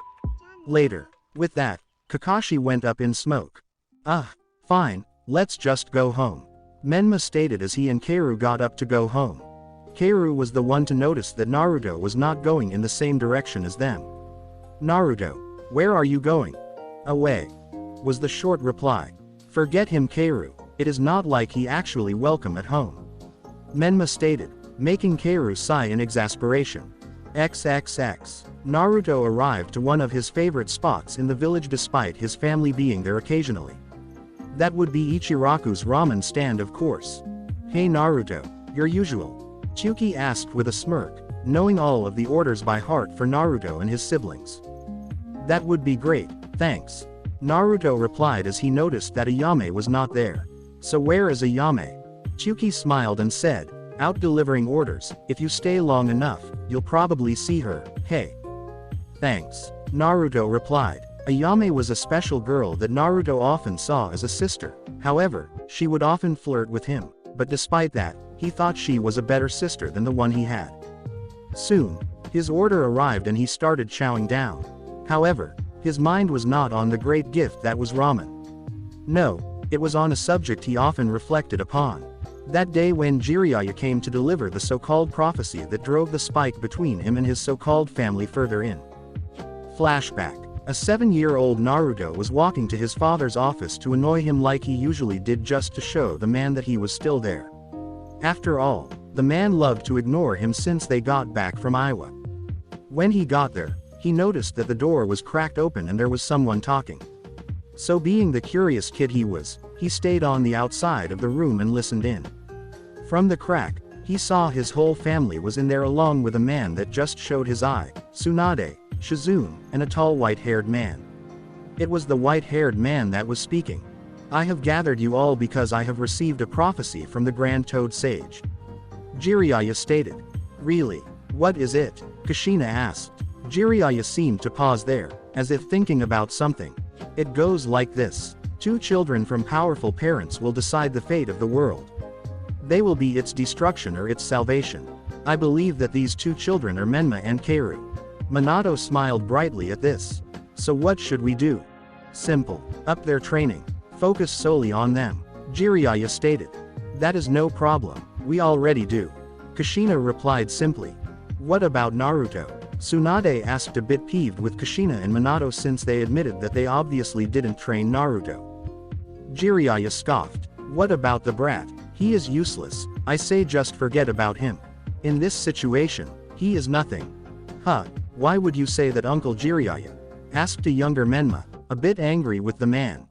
Later. With that, Kakashi went up in smoke. Fine, let's just go home. Menma stated as he and Keiru got up to go home. Keiru was the one to notice that Naruto was not going in the same direction as them. Naruto, where are you going? Away, was the short reply. Forget him Keiru, it is not like he actually welcome at home. Menma stated, making Keiru sigh in exasperation. XXX. Naruto arrived to one of his favorite spots in the village despite his family being there occasionally. That would be Ichiraku's ramen stand of course. Hey Naruto, your usual? Chuki asked with a smirk, knowing all of the orders by heart for Naruto and his siblings. That would be great, thanks. Naruto replied as he noticed that Ayame was not there. So where is Ayame? Chuki smiled and said, out delivering orders, if you stay long enough, you'll probably see her, hey. Thanks. Naruto replied. Ayame was a special girl that Naruto often saw as a sister, however, she would often flirt with him, but despite that, he thought she was a better sister than the one he had. Soon, his order arrived and he started chowing down. However, his mind was not on the great gift that was ramen. No, it was on a subject he often reflected upon. That day when Jiraiya came to deliver the so-called prophecy that drove the spike between him and his so-called family further in. Flashback. A 7-year-old Naruto was walking to his father's office to annoy him like he usually did just to show the man that he was still there. After all, the man loved to ignore him since they got back from Iowa. When he got there, he noticed that the door was cracked open and there was someone talking. So being the curious kid he was, he stayed on the outside of the room and listened in. From the crack, he saw his whole family was in there along with a man that just showed his eye, Tsunade, Shizune, and a tall white-haired man. It was the white-haired man that was speaking. I have gathered you all because I have received a prophecy from the Grand Toad Sage. Jiraiya stated. Really? What is it? Kushina asked. Jiraiya seemed to pause there, as if thinking about something. It goes like this. 2 children from powerful parents will decide the fate of the world. They will be its destruction or its salvation. I believe that these 2 children are Menma and Keiru. Minato smiled brightly at this. So what should we do? Simple. Up their training. Focus solely on them. Jiraiya stated. That is no problem, we already do. Kushina replied simply. What about Naruto? Tsunade asked, a bit peeved with Kushina and Minato since they admitted that they obviously didn't train Naruto. Jiraiya scoffed. What about the brat? He is useless, I say just forget about him. In this situation, he is nothing. Huh, why would you say that, Uncle Jiraiya? Asked a younger Menma, a bit angry with the man.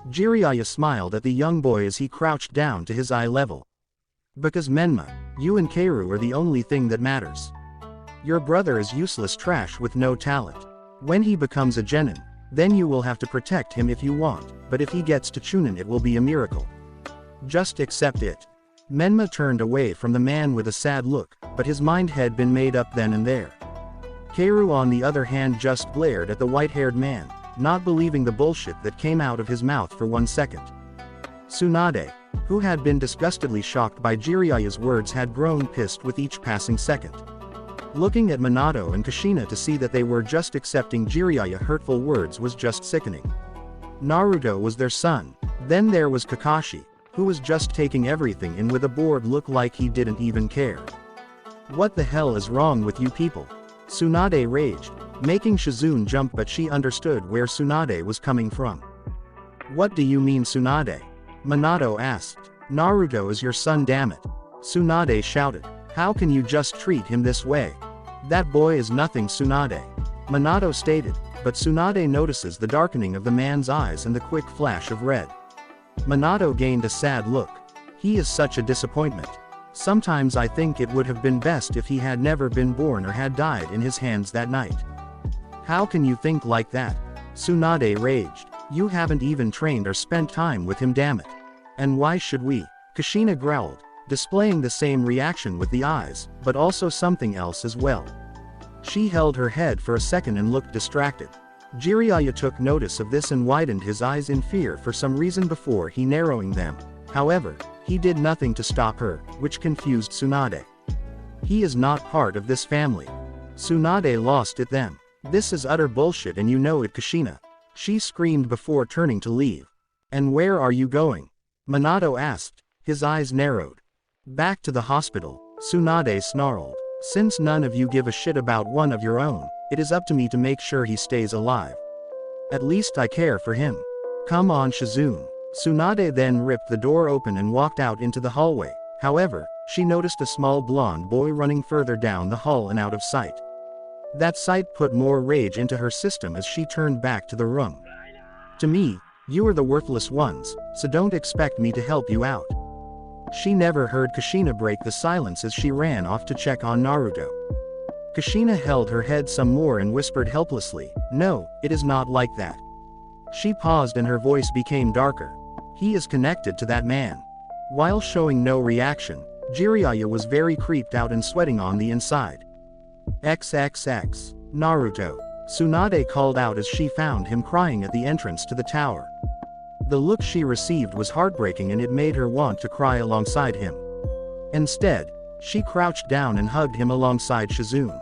Jiraiya smiled at the young boy as he crouched down to his eye level. Because Menma, you and Keiru are the only thing that matters. Your brother is useless trash with no talent. When he becomes a genin, then you will have to protect him if you want, but if he gets to Chunin it will be a miracle. Just accept it. Menma turned away from the man with a sad look, but his mind had been made up then and there. Keiru on the other hand just glared at the white-haired man, not believing the bullshit that came out of his mouth for 1 second. Tsunade, who had been disgustedly shocked by Jiraiya's words, had grown pissed with each passing second. Looking at Minato and Kushina to see that they were just accepting Jiraiya's hurtful words was just sickening. Naruto was their son, then there was Kakashi, who was just taking everything in with a bored look like he didn't even care. What the hell is wrong with you people? Tsunade raged, making Shizune jump, but she understood where Tsunade was coming from. What do you mean, Tsunade? Minato asked. Naruto is your son, damn it. Tsunade shouted. How can you just treat him this way? That boy is nothing, Tsunade. Minato stated, but Tsunade notices the darkening of the man's eyes and the quick flash of red. Minato gained a sad look. He is such a disappointment. Sometimes I think it would have been best if he had never been born or had died in his hands that night. How can you think like that? Tsunade raged. You haven't even trained or spent time with him, damn it. And why should we? Kushina growled, displaying the same reaction with the eyes, but also something else as well. She held her head for a second and looked distracted. Jiraiya took notice of this and widened his eyes in fear for some reason before he narrowing them. However, he did nothing to stop her, which confused Tsunade. He is not part of this family. Tsunade lost it then. This is utter bullshit and you know it, Kushina. She screamed before turning to leave. And where are you going? Minato asked, his eyes narrowed. Back to the hospital, Tsunade snarled. Since none of you give a shit about one of your own, it is up to me to make sure he stays alive. At least I care for him. Come on, Shizune. Tsunade then ripped the door open and walked out into the hallway. However, she noticed a small blonde boy running further down the hall and out of sight. That sight put more rage into her system as she turned back to the room. To me, you are the worthless ones, so don't expect me to help you out. She never heard Kushina break the silence as she ran off to check on Naruto. Kushina held her head some more and whispered helplessly, no, it is not like that. She paused and her voice became darker. He is connected to that man. While showing no reaction, Jiraiya was very creeped out and sweating on the inside. XXX. Naruto. Tsunade called out as she found him crying at the entrance to the tower. The look she received was heartbreaking and it made her want to cry alongside him. Instead, she crouched down and hugged him alongside Shizune.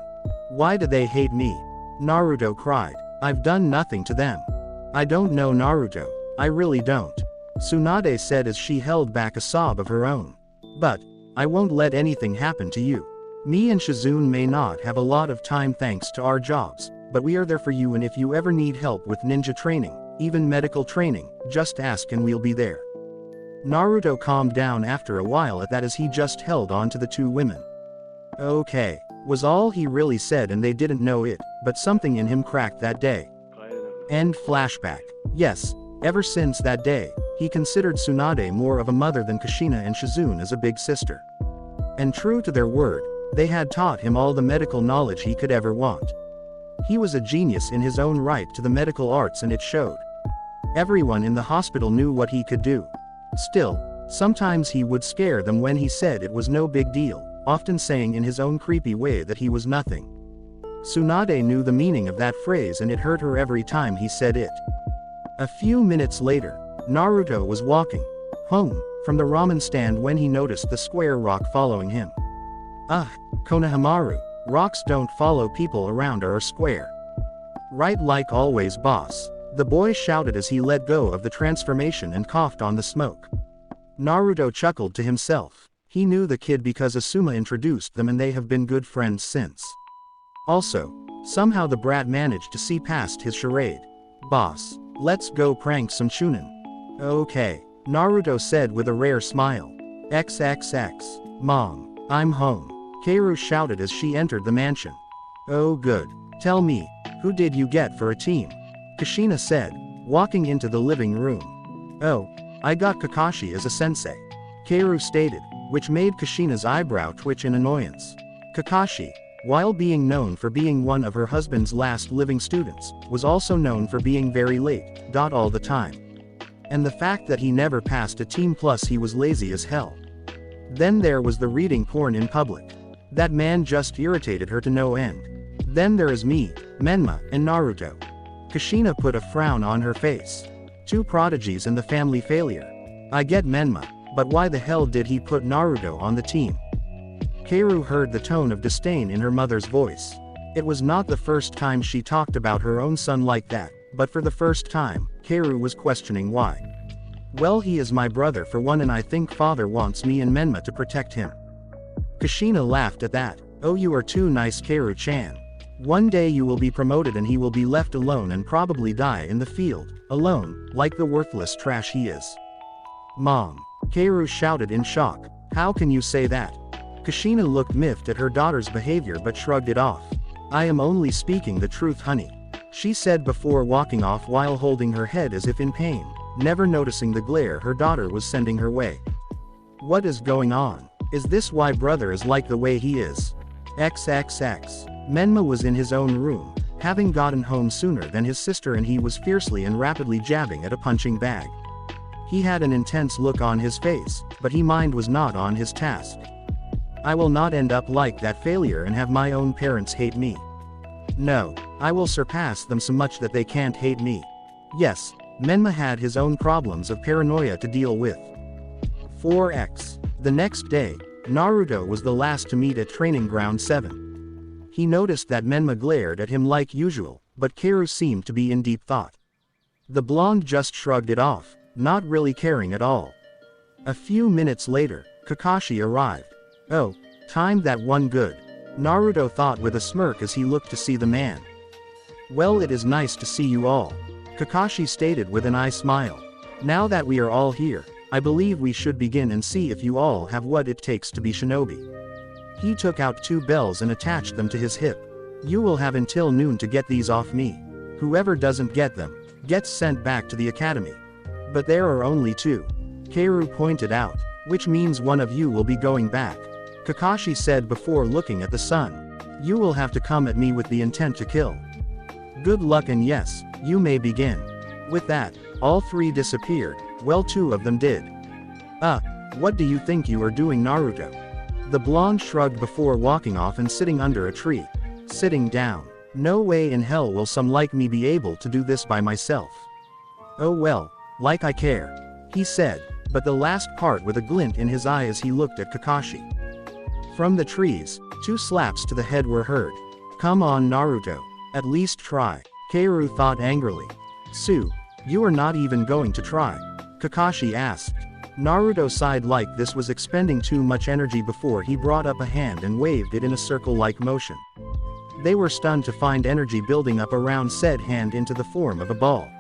Why do they hate me? Naruto cried. I've done nothing to them. I don't know, Naruto. I really don't. Tsunade said as she held back a sob of her own. But, I won't let anything happen to you. Me and Shizune may not have a lot of time thanks to our jobs, but we are there for you, and if you ever need help with ninja training, even medical training, just ask and we'll be there. Naruto calmed down after a while at that as he just held on to the two women. Okay, was all he really said, and they didn't know it, but something in him cracked that day. End flashback. Yes, ever since that day, he considered Tsunade more of a mother than Kushina and Shizune as a big sister. And true to their word, they had taught him all the medical knowledge he could ever want. He was a genius in his own right to the medical arts, and it showed. Everyone in the hospital knew what he could do. Still, sometimes he would scare them when he said it was no big deal, often saying in his own creepy way that he was nothing. Tsunade knew the meaning of that phrase and it hurt her every time he said it. A few minutes later, Naruto was walking home from the ramen stand when he noticed the square rock following him. Konohamaru, Rocks don't follow people around or are square. Right, like always, boss. The boy shouted as he let go of the transformation and coughed on the smoke. Naruto chuckled to himself. He knew the kid because Asuma introduced them and they have been good friends since. Also, somehow the brat managed to see past his charade. Boss, let's go prank some Chunin. Okay, Naruto said with a rare smile. XXX. Mom, I'm home. Kaoru shouted as she entered the mansion. Oh good. Tell me, who did you get for a team? Kushina said, walking into the living room. Oh, I got Kakashi as a sensei. Kaoru stated, which made Kushina's eyebrow twitch in annoyance. Kakashi, while being known for being one of her husband's last living students, was also known for being very late, all the time. And the fact that he never passed a team, plus he was lazy as hell. Then there was the reading porn in public. That man just irritated her to no end. Then there is me, Menma, and Naruto. Kushina put a frown on her face. Two prodigies and the family failure. I get Menma, but why the hell did he put Naruto on the team? Kaoru heard the tone of disdain in her mother's voice. It was not the first time she talked about her own son like that, but for the first time, Kaoru was questioning why. Well, he is my brother for one, and I think father wants me and Menma to protect him. Kushina laughed at that. Oh, you are too nice, Kaoru-chan. One day you will be promoted and he will be left alone and probably die in the field, alone, like the worthless trash he is. Mom. Kaoru shouted in shock. How can you say that? Kushina looked miffed at her daughter's behavior but shrugged it off. I am only speaking the truth, honey. She said before walking off while holding her head as if in pain, never noticing the glare her daughter was sending her way. What is going on? Is this why brother is like the way he is? XXX. Menma was in his own room, having gotten home sooner than his sister, and he was fiercely and rapidly jabbing at a punching bag. He had an intense look on his face, but his mind was not on his task. I will not end up like that failure and have my own parents hate me. No, I will surpass them so much that they can't hate me. Yes, Menma had his own problems of paranoia to deal with. 4x. The next day, Naruto was the last to meet at Training Ground 7. He noticed that Menma glared at him like usual, but Kaoru seemed to be in deep thought. The blonde just shrugged it off, not really caring at all. A few minutes later, Kakashi arrived. Oh, timed that one good. Naruto thought with a smirk as he looked to see the man. Well, it is nice to see you all. Kakashi stated with an eye smile. Now that we are all here, I believe we should begin and see if you all have what it takes to be shinobi. He took out 2 bells and attached them to his hip. You will have until noon to get these off me. Whoever doesn't get them, gets sent back to the academy. But there are only 2. Kaoru pointed out, which means one of you will be going back. Kakashi said before looking at the sun. You will have to come at me with the intent to kill. Good luck, and yes, you may begin. With that, all 3 disappeared. Well, 2 of them did. What do you think you are doing, Naruto? The blonde shrugged before walking off and sitting under a tree. Sitting down. No way in hell will some like me be able to do this by myself. Oh well, like I care. He said, but the last part with a glint in his eye as he looked at Kakashi. From the trees, 2 slaps to the head were heard. Come on, Naruto. At least try. Kaoru thought angrily. Sue, you are not even going to try? Kakashi asked. Naruto sighed like this was expending too much energy before he brought up a hand and waved it in a circle-like motion. They were stunned to find energy building up around said hand into the form of a ball.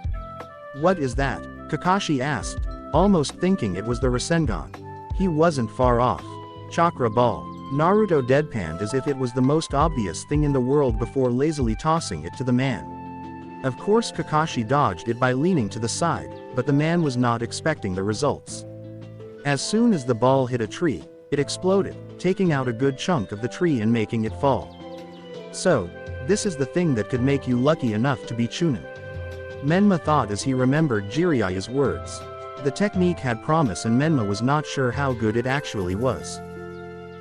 What is that? Kakashi asked, almost thinking it was the Rasengan. He wasn't far off. Chakra ball. Naruto deadpanned as if it was the most obvious thing in the world before lazily tossing it to the man. Of course Kakashi dodged it by leaning to the side, but the man was not expecting the results. As soon as the ball hit a tree, it exploded, taking out a good chunk of the tree and making it fall. So, this is the thing that could make you lucky enough to be Chunin. Menma thought as he remembered Jiraiya's words. The technique had promise and Menma was not sure how good it actually was.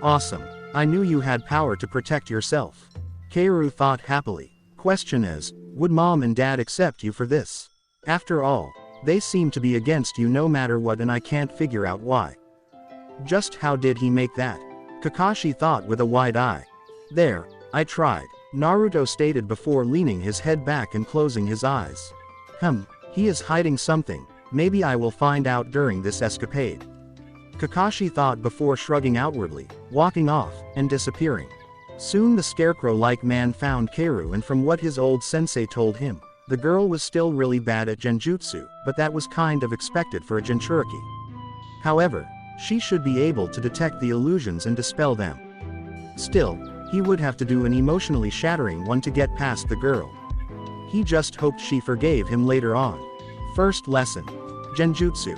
Awesome. I knew you had power to protect yourself. Kaoru thought happily. Question is, would mom and dad accept you for this? After all, they seem to be against you no matter what, and I can't figure out why. Just how did he make that? Kakashi thought with a wide eye. There, I tried, Naruto stated before leaning his head back and closing his eyes. He is hiding something, maybe I will find out during this escapade. Kakashi thought before shrugging outwardly, walking off, and disappearing. Soon the scarecrow-like man found Kaoru, and from what his old sensei told him, the girl was still really bad at genjutsu, but that was kind of expected for a Jinchuriki. However, she should be able to detect the illusions and dispel them. Still, he would have to do an emotionally shattering one to get past the girl. He just hoped she forgave him later on. First lesson. Genjutsu.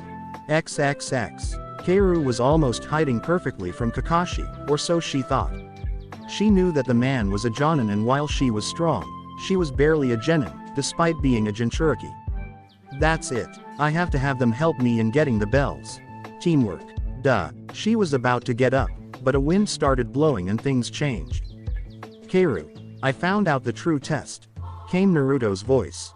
XXX. Kaoru was almost hiding perfectly from Kakashi, or so she thought. She knew that the man was a Jonin, and while she was strong, she was barely a Genin, despite being a Jinchuriki. That's it. I have to have them help me in getting the bells. Teamwork. Duh. She was about to get up, but a wind started blowing and things changed. Kaoru, I found out the true test. Came Naruto's voice.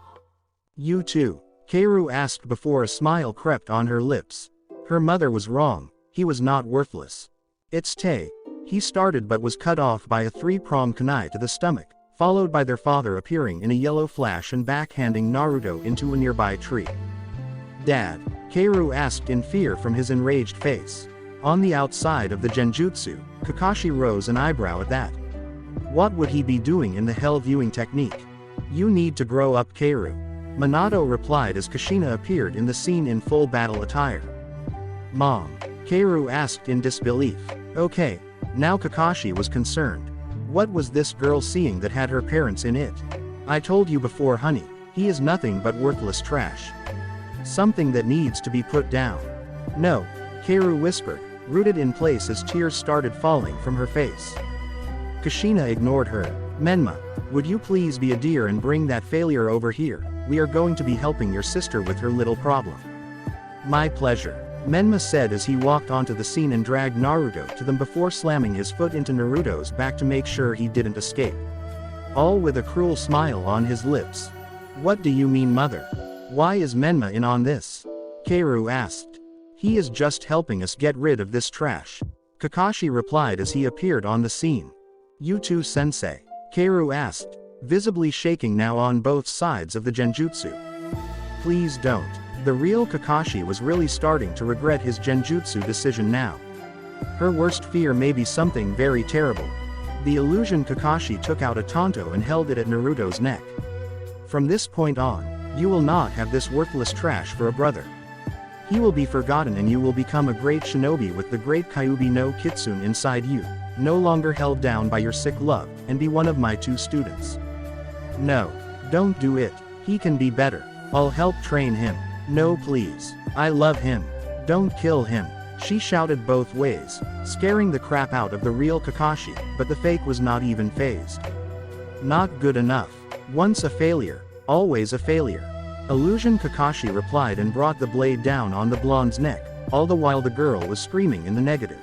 You too? Kaoru asked before a smile crept on her lips. Her mother was wrong, he was not worthless. It's Tay. He started but was cut off by a 3-pronged kunai to the stomach, followed by their father appearing in a yellow flash and backhanding Naruto into a nearby tree. Dad? Kaoru asked in fear from his enraged face. On the outside of the genjutsu, Kakashi rose an eyebrow at that. What would he be doing in the hell viewing technique? You need to grow up, Kaoru. Minato replied as Kushina appeared in the scene in full battle attire. Mom? Kaoru asked in disbelief. Okay. Now Kakashi was concerned. What was this girl seeing that had her parents in it? I told you before, honey, he is nothing but worthless trash. Something that needs to be put down. No, Kaoru whispered, rooted in place as tears started falling from her face. Kushina ignored her. Menma, would you please be a dear and bring that failure over here? We are going to be helping your sister with her little problem. My pleasure. Menma said as he walked onto the scene and dragged Naruto to them before slamming his foot into Naruto's back to make sure he didn't escape. All with a cruel smile on his lips. What do you mean, mother? Why is Menma in on this? Kaoru asked. He is just helping us get rid of this trash. Kakashi replied as he appeared on the scene. You too, sensei? Kaoru asked, visibly shaking now on both sides of the genjutsu. Please don't. The real Kakashi was really starting to regret his genjutsu decision now. Her worst fear may be something very terrible. The illusion Kakashi took out a Tonto and held it at Naruto's neck. From this point on, you will not have this worthless trash for a brother. He will be forgotten and you will become a great shinobi with the great Kyuubi no Kitsune inside you, no longer held down by your sick love, and be one of my 2 students. No. Don't do it. He can be better. I'll help train him. No please. I love him. Don't kill him. She shouted both ways, scaring the crap out of the real Kakashi, but the fake was not even fazed. Not good enough. Once a failure, always a failure. Illusion Kakashi replied and brought the blade down on the blonde's neck, all the while the girl was screaming in the negative.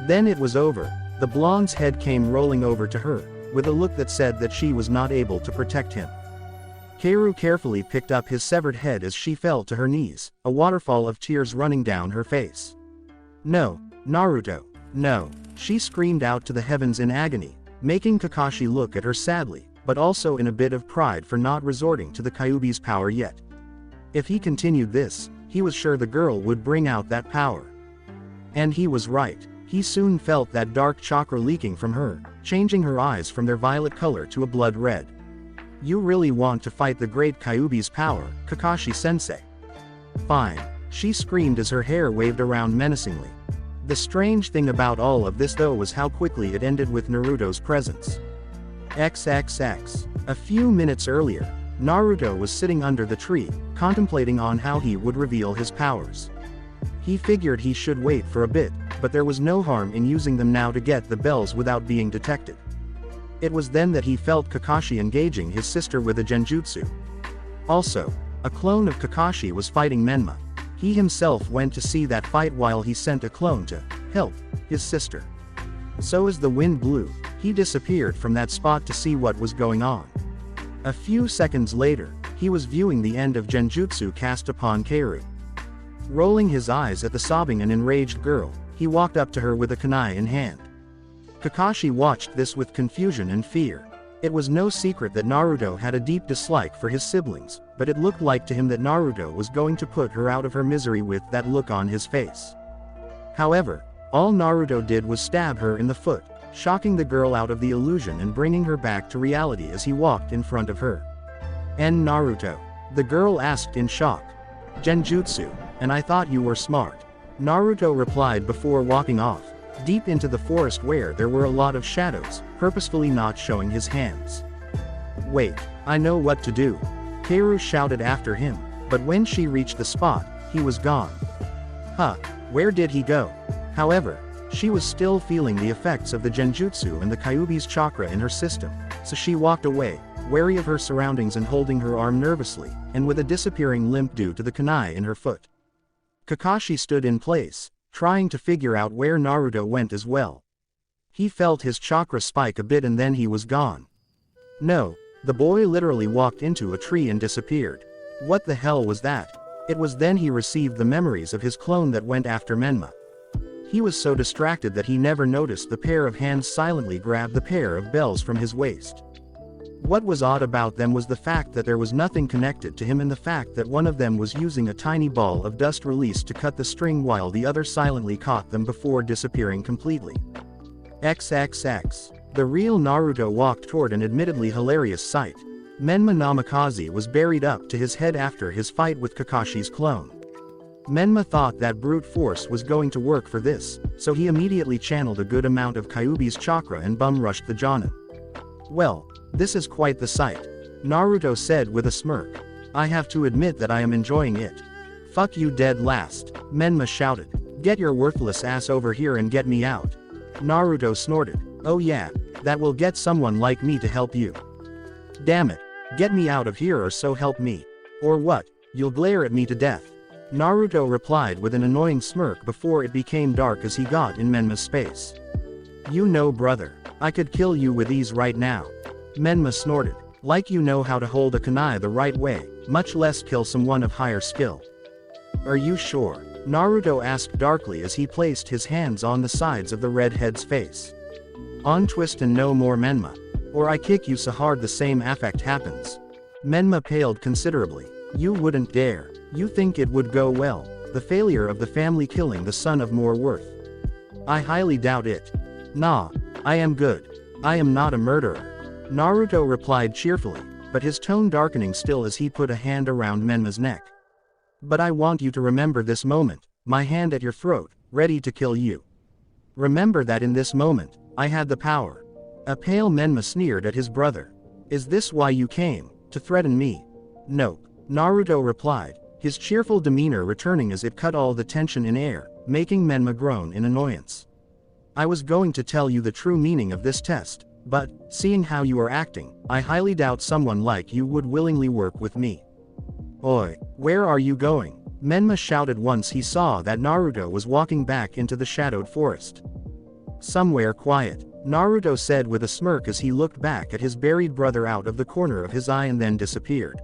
Then it was over. The blonde's head came rolling over to her, with a look that said that she was not able to protect him. Kaoru carefully picked up his severed head as she fell to her knees, a waterfall of tears running down her face. No, Naruto, no, she screamed out to the heavens in agony, making Kakashi look at her sadly, but also in a bit of pride for not resorting to the Kyuubi's power yet. If he continued this, he was sure the girl would bring out that power. And he was right. He soon felt that dark chakra leaking from her, changing her eyes from their violet color to a blood red. You really want to fight the great Kyuubi's power, Kakashi-sensei? Fine, she screamed as her hair waved around menacingly. The strange thing about all of this though was how quickly it ended with Naruto's presence. XXX. A few minutes earlier, Naruto was sitting under the tree, contemplating on how he would reveal his powers. He figured he should wait for a bit, but there was no harm in using them now to get the bells without being detected. It was then that he felt Kakashi engaging his sister with a genjutsu. Also, a clone of Kakashi was fighting Menma. He himself went to see that fight while he sent a clone to help his sister. So as the wind blew, he disappeared from that spot to see what was going on. A few seconds later, he was viewing the end of genjutsu cast upon Kaoru. Rolling his eyes at the sobbing and enraged girl, he walked up to her with a kunai in hand. Kakashi watched this with confusion and fear. It was no secret that Naruto had a deep dislike for his siblings, but it looked like to him that Naruto was going to put her out of her misery with that look on his face. However, all Naruto did was stab her in the foot, shocking the girl out of the illusion and bringing her back to reality as he walked in front of her. "And Naruto?" the girl asked in shock. "Genjutsu, and I thought you were smart," Naruto replied before walking off, deep into the forest where there were a lot of shadows, purposefully not showing his hands. "Wait, I know what to do," Kaoru shouted after him, but when she reached the spot, he was gone. Huh, where did he go? However, she was still feeling the effects of the Genjutsu and the Kyuubi's chakra in her system, so she walked away, wary of her surroundings and holding her arm nervously, and with a disappearing limp due to the kunai in her foot. Kakashi stood in place, trying to figure out where Naruto went as well. He felt his chakra spike a bit and then he was gone. No, the boy literally walked into a tree and disappeared. What the hell was that? It was then he received the memories of his clone that went after Menma. He was so distracted that he never noticed the pair of hands silently grab the pair of bells from his waist. What was odd about them was the fact that there was nothing connected to him and the fact that one of them was using a tiny ball of dust released to cut the string while the other silently caught them before disappearing completely. XXX. The real Naruto walked toward an admittedly hilarious sight. Menma Namikaze was buried up to his head after his fight with Kakashi's clone. Menma thought that brute force was going to work for this, so he immediately channeled a good amount of Kyuubi's chakra and bum-rushed the Jonin. "Well, this is quite the sight," Naruto said with a smirk. "I have to admit that I am enjoying it." "Fuck you dead last," Menma shouted. "Get your worthless ass over here and get me out." Naruto snorted. "Oh yeah, that will get someone like me to help you." "Damn it, get me out of here or so help me. Or what, you'll glare at me to death," Naruto replied with an annoying smirk before it became dark as he got in Menma's space. "You know brother, I could kill you with ease right now," Menma snorted. "Like you know how to hold a kunai the right way, much less kill someone of higher skill." "Are you sure?" Naruto asked darkly as he placed his hands on the sides of the redhead's face. "On twist and no more Menma. Or I kick you so hard the same effect happens." Menma paled considerably. "You wouldn't dare. You think it would go well, the failure of the family killing the son of more worth." "I highly doubt it." "Nah, I am good. I am not a murderer," Naruto replied cheerfully, but his tone darkening still as he put a hand around Menma's neck. "But I want you to remember this moment, my hand at your throat, ready to kill you. Remember that in this moment, I had the power." A pale Menma sneered at his brother. "Is this why you came, to threaten me?" "Nope," Naruto replied, his cheerful demeanor returning as it cut all the tension in air, making Menma groan in annoyance. "I was going to tell you the true meaning of this test, but, seeing how you are acting, I highly doubt someone like you would willingly work with me." "Oi, where are you going?" Menma shouted once he saw that Naruto was walking back into the shadowed forest. "Somewhere quiet," Naruto said with a smirk as he looked back at his buried brother out of the corner of his eye and then disappeared.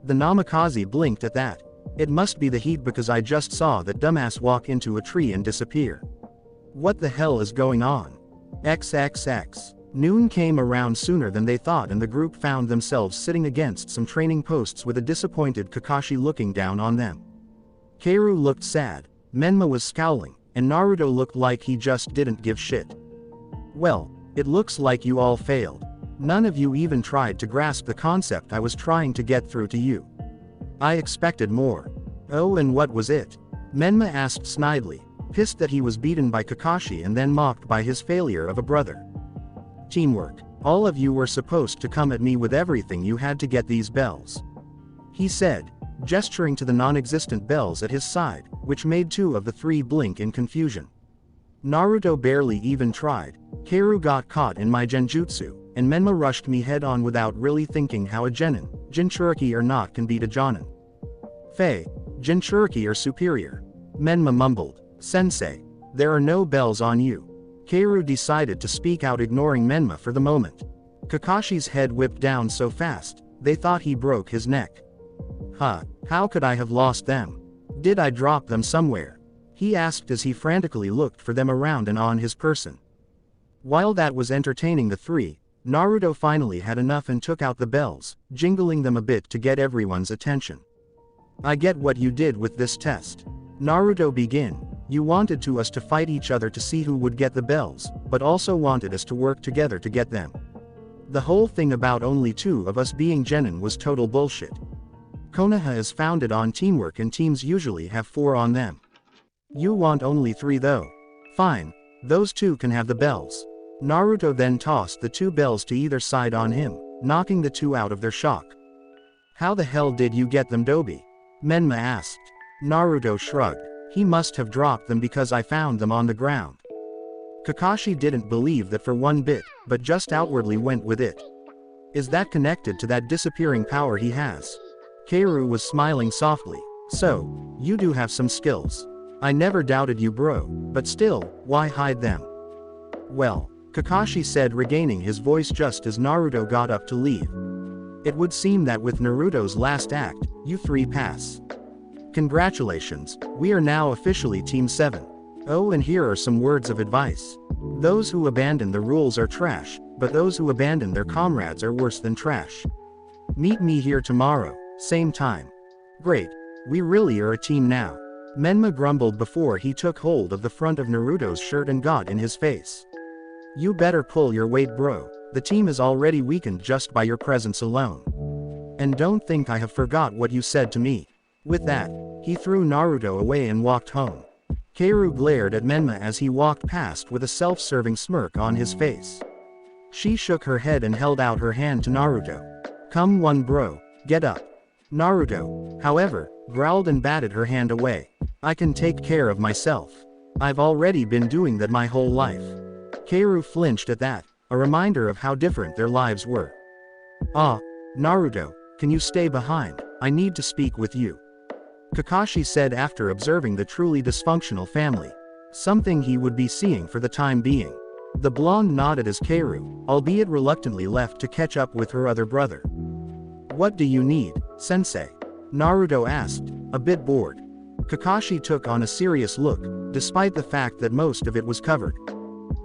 The Namikaze blinked at that. "It must be the heat because I just saw that dumbass walk into a tree and disappear. What the hell is going on?" XXX. Noon came around sooner than they thought and the group found themselves sitting against some training posts with a disappointed Kakashi looking down on them. Kaoru looked sad, Menma was scowling, and Naruto looked like he just didn't give shit. "Well, it looks like you all failed. None of you even tried to grasp the concept I was trying to get through to you. I expected more." "Oh, and what was it?" Menma asked snidely, pissed that he was beaten by Kakashi and then mocked by his failure of a brother. "Teamwork. All of you were supposed to come at me with everything you had to get these bells," he said, gesturing to the non-existent bells at his side, which made two of the three blink in confusion. "Naruto barely even tried. Kaoru got caught in my genjutsu, and Menma rushed me head-on without really thinking how a genin, Jinchuriki or not, can beat a jonin. Jinchuriki are superior." Menma mumbled. "Sensei, there are no bells on you." Kaoru decided to speak out, ignoring Menma for the moment. Kakashi's head whipped down so fast, they thought he broke his neck. "Huh, how could I have lost them? Did I drop them somewhere?" he asked as he frantically looked for them around and on his person. While that was entertaining the three, Naruto finally had enough and took out the bells, jingling them a bit to get everyone's attention. I get what you did with this test. Naruto began. You wanted us to fight each other to see who would get the bells, but also wanted us to work together to get them. The whole thing about only 2 of us being genin was total bullshit. Konoha is founded on teamwork and teams usually have 4 on them. You want only 3 though. Fine, those 2 can have the bells. Naruto then tossed the 2 bells to either side on him, knocking the 2 out of their shock. How the hell did you get them, Dobi? Menma asked. Naruto shrugged. He must have dropped them because I found them on the ground. Kakashi didn't believe that for one bit, but just outwardly went with it. Is that connected to that disappearing power he has? Keiru was smiling softly. So, you do have some skills. I never doubted you, bro, but still, why hide them? Well, Kakashi said, regaining his voice just as Naruto got up to leave. It would seem that with Naruto's last act, you 3 pass. Congratulations, we are now officially Team 7. Oh, and here are some words of advice. Those who abandon the rules are trash, but those who abandon their comrades are worse than trash. Meet me here tomorrow, same time. Great, we really are a team now. Menma grumbled before he took hold of the front of Naruto's shirt and got in his face. You better pull your weight, bro. The team is already weakened just by your presence alone. And don't think I have forgot what you said to me. With that, he threw Naruto away and walked home. Keiru glared at Menma as he walked past with a self-serving smirk on his face. She shook her head and held out her hand to Naruto. Come on, bro, get up. Naruto, however, growled and batted her hand away. I can take care of myself. I've already been doing that my whole life. Keiru flinched at that, a reminder of how different their lives were. Ah, Naruto, can you stay behind? I need to speak with you. Kakashi said after observing the truly dysfunctional family. Something he would be seeing for the time being. The blonde nodded as Keiru, albeit reluctantly, left to catch up with her other brother. What do you need, sensei? Naruto asked, a bit bored. Kakashi took on a serious look, despite the fact that most of it was covered.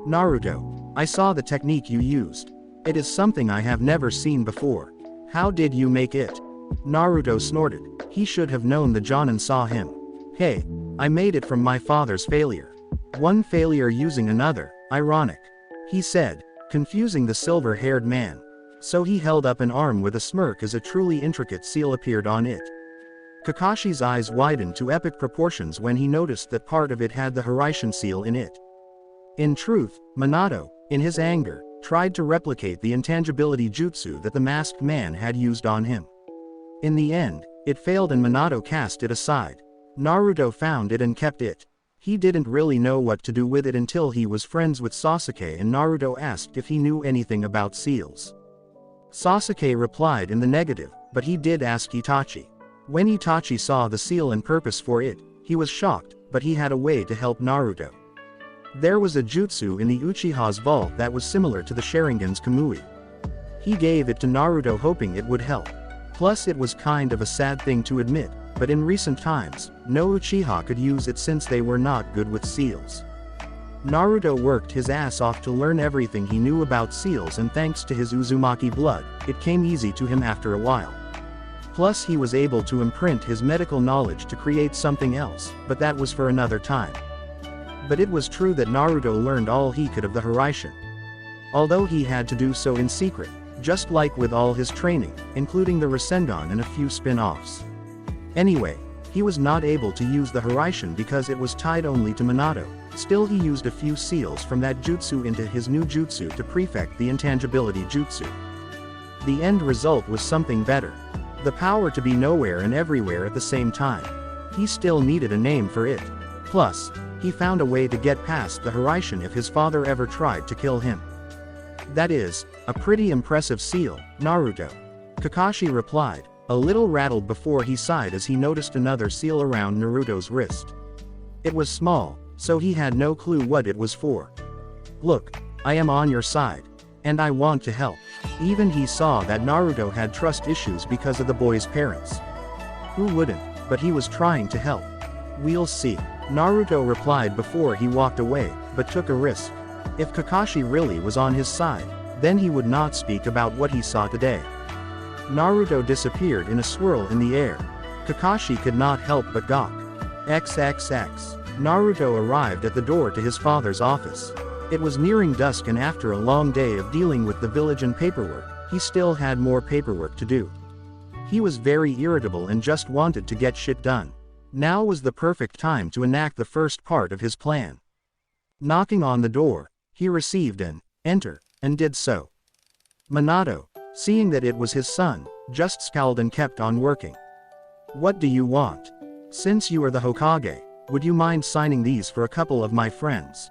Naruto, I saw the technique you used. It is something I have never seen before. How did you make it? Naruto snorted. He should have known the Jonin saw him. Hey, I made it from my father's failure. One failure using another, ironic. He said, confusing the silver-haired man. So he held up an arm with a smirk as a truly intricate seal appeared on it. Kakashi's eyes widened to epic proportions when he noticed that part of it had the Hiraishin seal in it. In truth, Minato, in his anger, tried to replicate the intangibility jutsu that the masked man had used on him. In the end, it failed and Minato cast it aside. Naruto found it and kept it. He didn't really know what to do with it until he was friends with Sasuke and Naruto asked if he knew anything about seals. Sasuke replied in the negative, but he did ask Itachi. When Itachi saw the seal and purpose for it, he was shocked, but he had a way to help Naruto. There was a jutsu in the Uchiha's vault that was similar to the Sharingan's Kamui. He gave it to Naruto hoping it would help. Plus it was kind of a sad thing to admit, but in recent times, no Uchiha could use it since they were not good with seals. Naruto worked his ass off to learn everything he knew about seals and thanks to his Uzumaki blood, it came easy to him after a while. Plus he was able to imprint his medical knowledge to create something else, but that was for another time. But it was true that Naruto learned all he could of the Hiraishin. Although he had to do so in secret, just like with all his training, including the Rasengan and a few spin-offs. Anyway, he was not able to use the Hiraishin because it was tied only to Minato. Still he used a few seals from that jutsu into his new jutsu to prefect the intangibility jutsu. The end result was something better. The power to be nowhere and everywhere at the same time. He still needed a name for it. Plus, he found a way to get past the Hiraishin if his father ever tried to kill him. That is, a pretty impressive seal, Naruto. Kakashi replied, a little rattled before he sighed as he noticed another seal around Naruto's wrist. It was small, so he had no clue what it was for. Look, I am on your side. And I want to help. Even he saw that Naruto had trust issues because of the boy's parents. Who wouldn't, but he was trying to help. We'll see. Naruto replied before he walked away, but took a risk. If Kakashi really was on his side, then he would not speak about what he saw today. Naruto disappeared in a swirl in the air. Kakashi could not help but gawk. XXX. Naruto arrived at the door to his father's office. It was nearing dusk, and after a long day of dealing with the village and paperwork, he still had more paperwork to do. He was very irritable and just wanted to get shit done. Now was the perfect time to enact the first part of his plan. Knocking on the door, he received an "enter," and did so. Minato, seeing that it was his son, just scowled and kept on working. "What do you want? Since you are the Hokage, would you mind signing these for a couple of my friends?"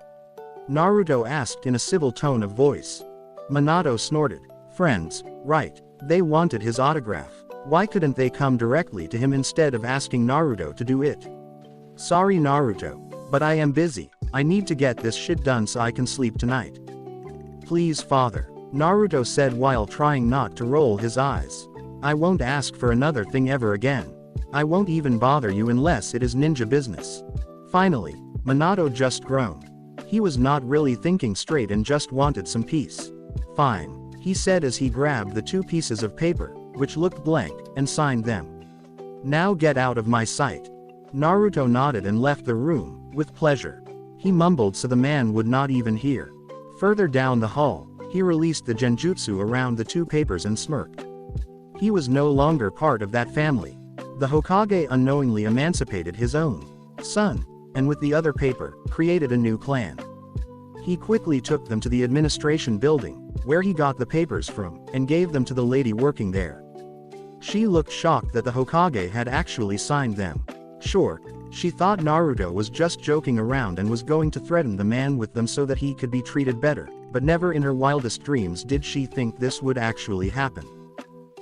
Naruto asked in a civil tone of voice. Minato snorted. Friends, right, they wanted his autograph. Why couldn't they come directly to him instead of asking Naruto to do it? "Sorry Naruto, but I am busy, I need to get this shit done so I can sleep tonight." "Please father," Naruto said while trying not to roll his eyes. "I won't ask for another thing ever again. I won't even bother you unless it is ninja business." Finally, Minato just groaned. He was not really thinking straight and just wanted some peace. "Fine," he said as he grabbed the 2 pieces of paper, which looked blank, and signed them. "Now get out of my sight." Naruto nodded and left the room, with pleasure. He mumbled so the man would not even hear. Further down the hall, he released the genjutsu around the 2 papers and smirked. He was no longer part of that family. The Hokage unknowingly emancipated his own son, and with the other paper, created a new clan. He quickly took them to the administration building, where he got the papers from, and gave them to the lady working there. She looked shocked that the Hokage had actually signed them. Sure, she thought Naruto was just joking around and was going to threaten the man with them so that he could be treated better, but never in her wildest dreams did she think this would actually happen.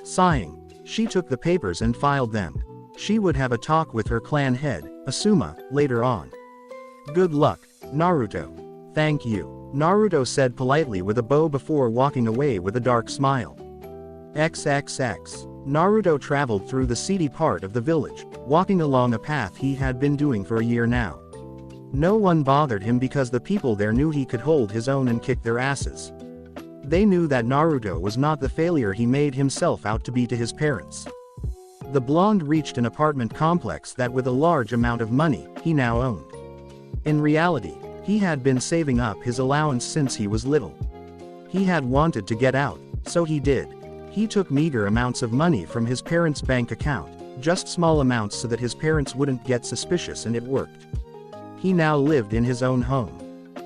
Sighing, she took the papers and filed them. She would have a talk with her clan head, Asuma, later on. "Good luck, Naruto." "Thank you," Naruto said politely with a bow before walking away with a dark smile. XXX. Naruto traveled through the seedy part of the village, walking along a path he had been doing for a year now. No one bothered him because the people there knew he could hold his own and kick their asses. They knew that Naruto was not the failure he made himself out to be to his parents. The blonde reached an apartment complex that with a large amount of money, he now owned. In reality, he had been saving up his allowance since he was little. He had wanted to get out, so he did. He took meager amounts of money from his parents' bank account, just small amounts so that his parents wouldn't get suspicious, and it worked. He now lived in his own home.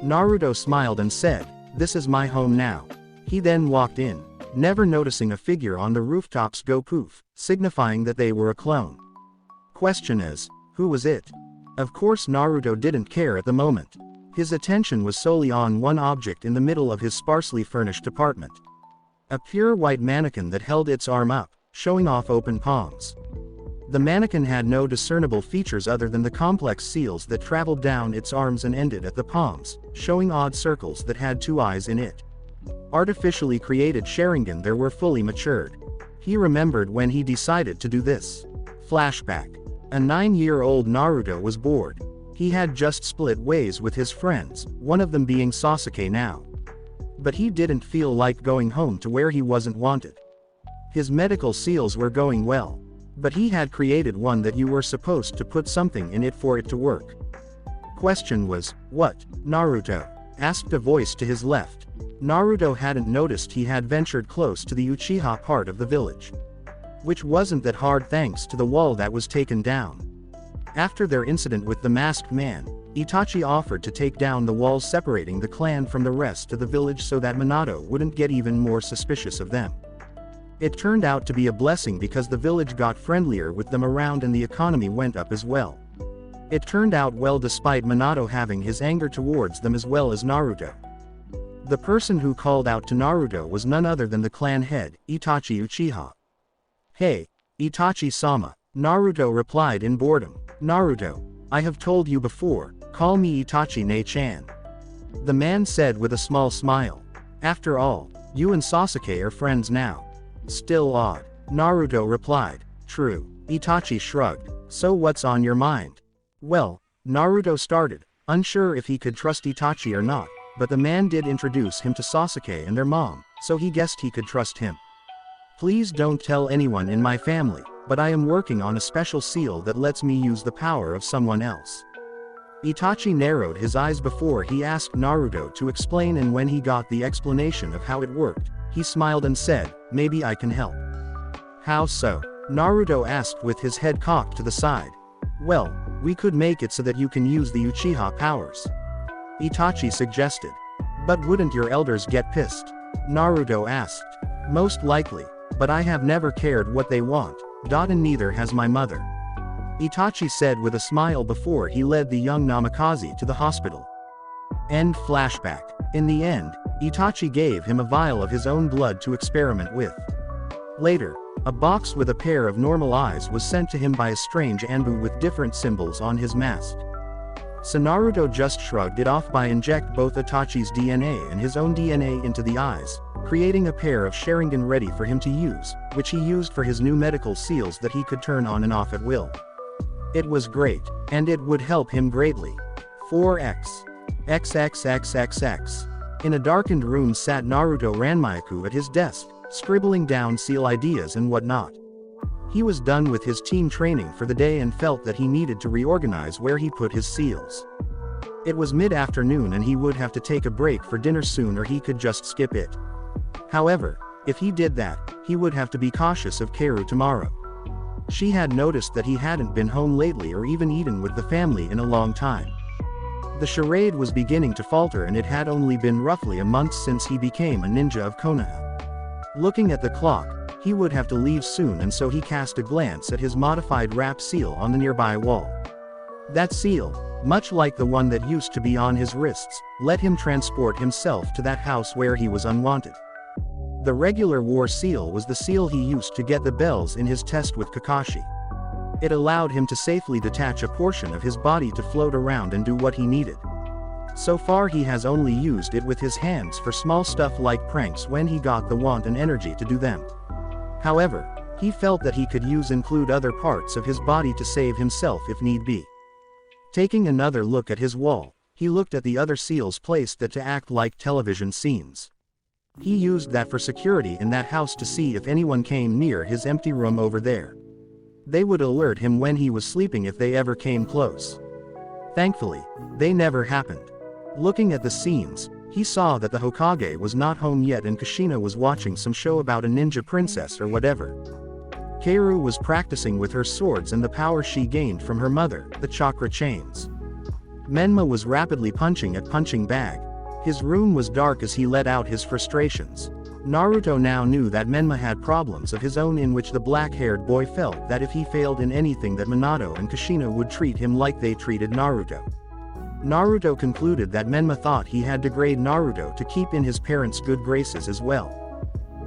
Naruto smiled and said, "This is my home now." He then walked in, never noticing a figure on the rooftops go poof, signifying that they were a clone. Question is, who was it? Of course Naruto didn't care at the moment. His attention was solely on one object in the middle of his sparsely furnished apartment. A pure white mannequin that held its arm up, showing off open palms. The mannequin had no discernible features other than the complex seals that traveled down its arms and ended at the palms, showing odd circles that had 2 eyes in it. Artificially created Sharingan there were fully matured. He remembered when he decided to do this. Flashback. A 9-year-old Naruto was bored. He had just split ways with his friends, one of them being Sasuke now. But he didn't feel like going home to where he wasn't wanted. His medical seals were going well. But he had created one that you were supposed to put something in it for it to work. Question was, "What, Naruto?" asked a voice to his left. Naruto hadn't noticed he had ventured close to the Uchiha part of the village. Which wasn't that hard thanks to the wall that was taken down. After their incident with the masked man, Itachi offered to take down the walls separating the clan from the rest of the village so that Minato wouldn't get even more suspicious of them. It turned out to be a blessing because the village got friendlier with them around and the economy went up as well. It turned out well despite Minato having his anger towards them as well as Naruto. The person who called out to Naruto was none other than the clan head, Itachi Uchiha. "Hey, Itachi-sama," Naruto replied in boredom. "Naruto, I have told you before, call me Itachi-ne-chan," the man said with a small smile. "After all, you and Sasuke are friends now." "Still odd," Naruto replied. "True," Itachi shrugged. "So what's on your mind?" Well, Naruto started, unsure if he could trust Itachi or not, but the man did introduce him to Sasuke and their mom, so he guessed he could trust him. Please don't tell anyone in my family, but I am working on a special seal that lets me use the power of someone else. Itachi narrowed his eyes before he asked Naruto to explain, and when he got the explanation of how it worked, he smiled and said, "Maybe I can help." "How so?" Naruto asked with his head cocked to the side. "Well, we could make it so that you can use the Uchiha powers," Itachi suggested. "But wouldn't your elders get pissed?" Naruto asked. "Most likely, but I have never cared what they want, and neither has my mother," Itachi said with a smile before he led the young Namikaze to the hospital. End flashback. In the end, Itachi gave him a vial of his own blood to experiment with. Later, a box with a pair of normal eyes was sent to him by a strange Anbu with different symbols on his mask. So Naruto just shrugged it off by inject both Itachi's DNA and his own DNA into the eyes, creating a pair of Sharingan ready for him to use, which he used for his new medical seals that he could turn on and off at will. It was great, and it would help him greatly. 4x. XXXXX. In a darkened room sat Naruto Ranmyaku at his desk, scribbling down seal ideas and whatnot. He was done with his team training for the day and felt that he needed to reorganize where he put his seals. It was mid-afternoon and he would have to take a break for dinner soon, or he could just skip it. However, if he did that, he would have to be cautious of Kaoru tomorrow. She had noticed that he hadn't been home lately or even eaten with the family in a long time. The charade was beginning to falter, and it had only been roughly a month since he became a ninja of Konoha. Looking at the clock, he would have to leave soon, and so he cast a glance at his modified wrap seal on the nearby wall. That seal, much like the one that used to be on his wrists, let him transport himself to that house where he was unwanted. The regular war seal was the seal he used to get the bells in his test with Kakashi. It allowed him to safely detach a portion of his body to float around and do what he needed. So far he has only used it with his hands for small stuff like pranks when he got the want and energy to do them. However, he felt that he could include other parts of his body to save himself if need be. Taking another look at his wall, he looked at the other seals placed that to act like television scenes. He used that for security in that house to see if anyone came near his empty room over there. They would alert him when he was sleeping if they ever came close. Thankfully, they never happened. Looking at the scenes, he saw that the Hokage was not home yet and Kushina was watching some show about a ninja princess or whatever. Kaoru was practicing with her swords and the power she gained from her mother, the chakra chains. Menma was rapidly punching at punching bag. His room was dark as he let out his frustrations. Naruto now knew that Menma had problems of his own, in which the black-haired boy felt that if he failed in anything that Minato and Kushina would treat him like they treated Naruto. Naruto concluded that Menma thought he had to degrade Naruto to keep in his parents' good graces as well.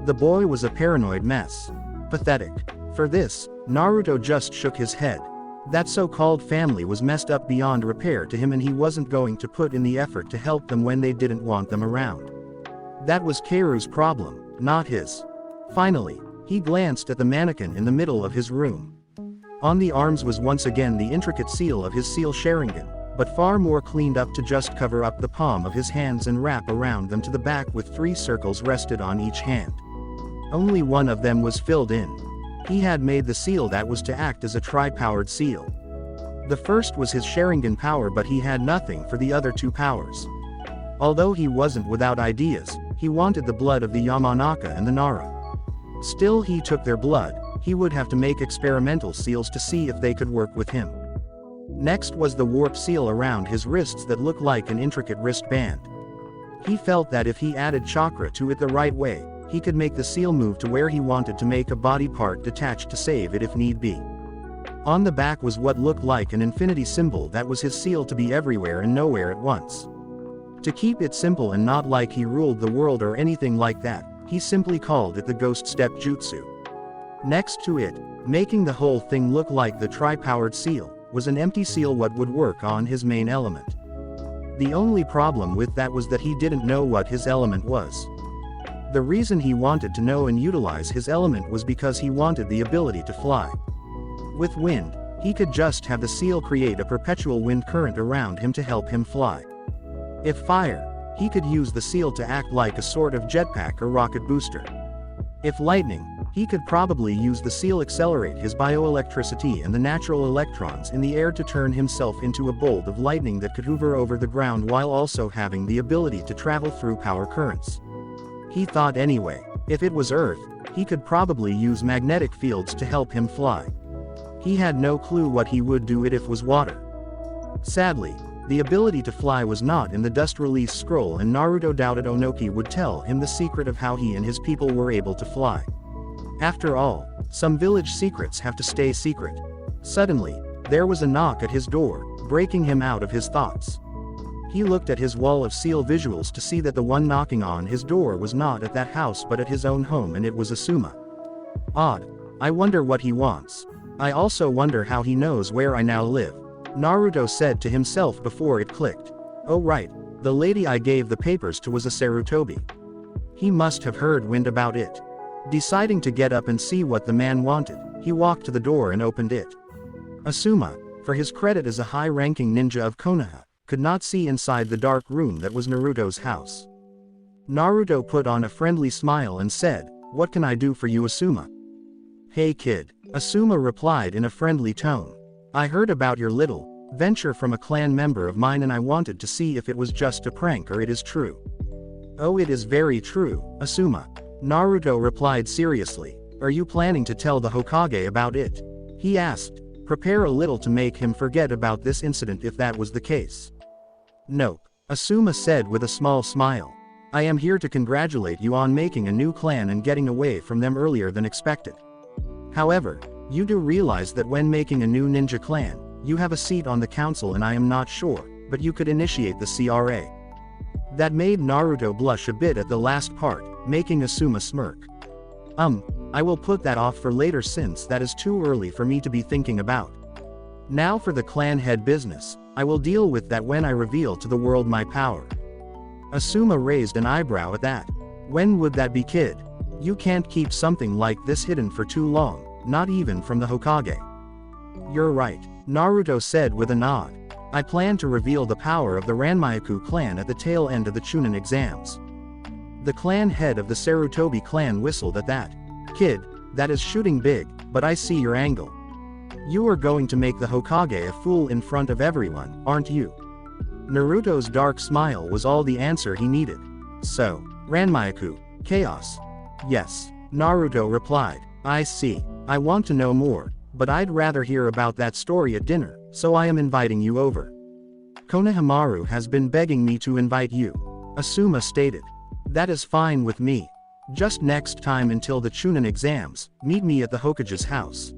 The boy was a paranoid mess. Pathetic. For this, Naruto just shook his head. That so-called family was messed up beyond repair to him, and he wasn't going to put in the effort to help them when they didn't want them around. That was Kaoru's problem, not his. Finally, he glanced at the mannequin in the middle of his room. On the arms was once again the intricate seal of his seal Sharingan, but far more cleaned up to just cover up the palm of his hands and wrap around them to the back with 3 circles rested on each hand. Only one of them was filled in. He had made the seal that was to act as a tri-powered seal. The first was his Sharingan power, but he had nothing for the other 2 powers. Although he wasn't without ideas, he wanted the blood of the Yamanaka and the Nara. Still, he took their blood. He would have to make experimental seals to see if they could work with him. Next was the warp seal around his wrists that looked like an intricate wristband. He felt that if he added chakra to it the right way, he could make the seal move to where he wanted to make a body part detached to save it if need be. On the back was what looked like an infinity symbol that was his seal to be everywhere and nowhere at once. To keep it simple and not like he ruled the world or anything like that, he simply called it the Ghost Step Jutsu. Next to it, making the whole thing look like the tri-powered seal, was an empty seal what would work on his main element. The only problem with that was that he didn't know what his element was. The reason he wanted to know and utilize his element was because he wanted the ability to fly. With wind, he could just have the seal create a perpetual wind current around him to help him fly. If fire, he could use the seal to act like a sort of jetpack or rocket booster. If lightning, he could probably use the seal accelerate his bioelectricity and the natural electrons in the air to turn himself into a bolt of lightning that could hover over the ground while also having the ability to travel through power currents. He thought anyway, if it was Earth, he could probably use magnetic fields to help him fly. He had no clue what he would do if it was water. Sadly, the ability to fly was not in the dust release scroll, and Naruto doubted Onoki would tell him the secret of how he and his people were able to fly. After all, some village secrets have to stay secret. Suddenly, there was a knock at his door, breaking him out of his thoughts. He looked at his wall of seal visuals to see that the one knocking on his door was not at that house but at his own home, and it was Asuma. Odd. I wonder what he wants. I also wonder how he knows where I now live, Naruto said to himself before it clicked. Oh right, the lady I gave the papers to was a Sarutobi. He must have heard wind about it. Deciding to get up and see what the man wanted, he walked to the door and opened it. Asuma, for his credit as a high-ranking ninja of Konoha, could not see inside the dark room that was Naruto's house. Naruto put on a friendly smile and said, "What can I do for you, Asuma?" "Hey kid," Asuma replied in a friendly tone. "I heard about your little venture from a clan member of mine and I wanted to see if it was just a prank or it is true." "Oh, it is very true, Asuma," Naruto replied seriously. "Are you planning to tell the Hokage about it?" he asked. Prepare a little to make him forget about this incident if that was the case. "Nope," Asuma said with a small smile. "I am here to congratulate you on making a new clan and getting away from them earlier than expected. However, you do realize that when making a new ninja clan, you have a seat on the council and I am not sure, but you could initiate the CRA." That made Naruto blush a bit at the last part, making Asuma smirk. I will put that off for later since that is too early for me to be thinking about. Now for the clan head business, I will deal with that when I reveal to the world my power." Asuma raised an eyebrow at that. "When would that be, kid? You can't keep something like this hidden for too long, not even from the Hokage." "You're right," Naruto said with a nod. "I plan to reveal the power of the Ranmyaku clan at the tail end of the Chunin exams." The clan head of the Sarutobi clan whistled at that. "Kid, that is shooting big, but I see your angle. You are going to make the Hokage a fool in front of everyone, aren't you?" Naruto's dark smile was all the answer he needed. "So, Ranmyaku, chaos." "Yes," Naruto replied. "I see. I want to know more, but I'd rather hear about that story at dinner, so I am inviting you over." "Konohamaru has been begging me to invite you," Asuma stated. "That is fine with me. Just next time until the Chunin exams, meet me at the Hokage's house."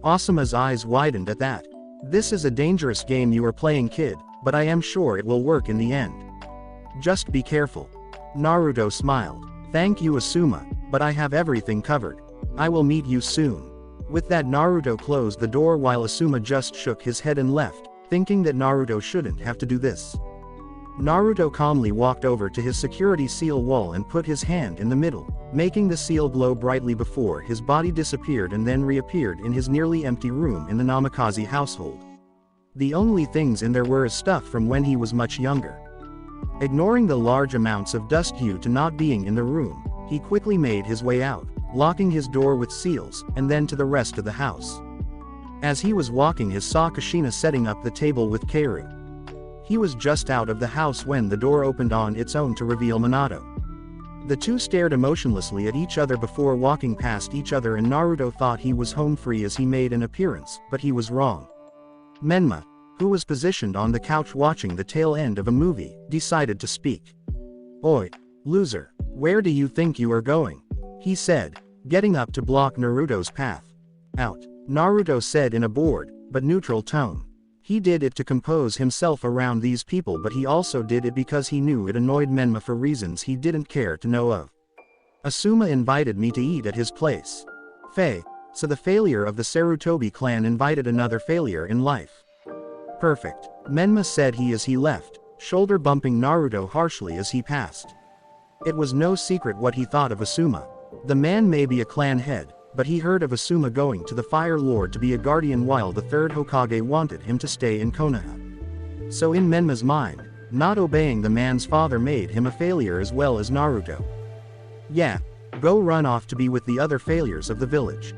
Asuma's eyes widened at that. "This is a dangerous game you are playing, kid, but I am sure it will work in the end. Just be careful." Naruto smiled. "Thank you, Asuma, but I have everything covered. I will meet you soon." With that, Naruto closed the door while Asuma just shook his head and left, thinking that Naruto shouldn't have to do this. Naruto calmly walked over to his security seal wall and put his hand in the middle, making the seal glow brightly before his body disappeared and then reappeared in his nearly empty room in the Namikaze household. The only things in there were his stuff from when he was much younger. Ignoring the large amounts of dust due to not being in the room, he quickly made his way out, locking his door with seals, and then to the rest of the house. As he was walking, he saw Kushina setting up the table with Kaoru. He was just out of the house when the door opened on its own to reveal Minato. The two stared emotionlessly at each other before walking past each other, and Naruto thought he was home free as he made an appearance, but he was wrong. Menma, who was positioned on the couch watching the tail end of a movie, decided to speak. "Oi, loser, where do you think you are going?" he said, getting up to block Naruto's path. "Out," Naruto said in a bored, but neutral tone. He did it to compose himself around these people, but he also did it because he knew it annoyed Menma for reasons he didn't care to know of. "Asuma invited me to eat at his place. So the failure of the Sarutobi clan invited another failure in life. Perfect," Menma said as he left, shoulder bumping Naruto harshly as he passed. It was no secret what he thought of Asuma. The man may be a clan head, but he heard of Asuma going to the Fire Lord to be a guardian while the third Hokage wanted him to stay in Konoha. So in Menma's mind, Not obeying the man's father made him a failure as well as Naruto. Yeah, go run off to be with the other failures of the village.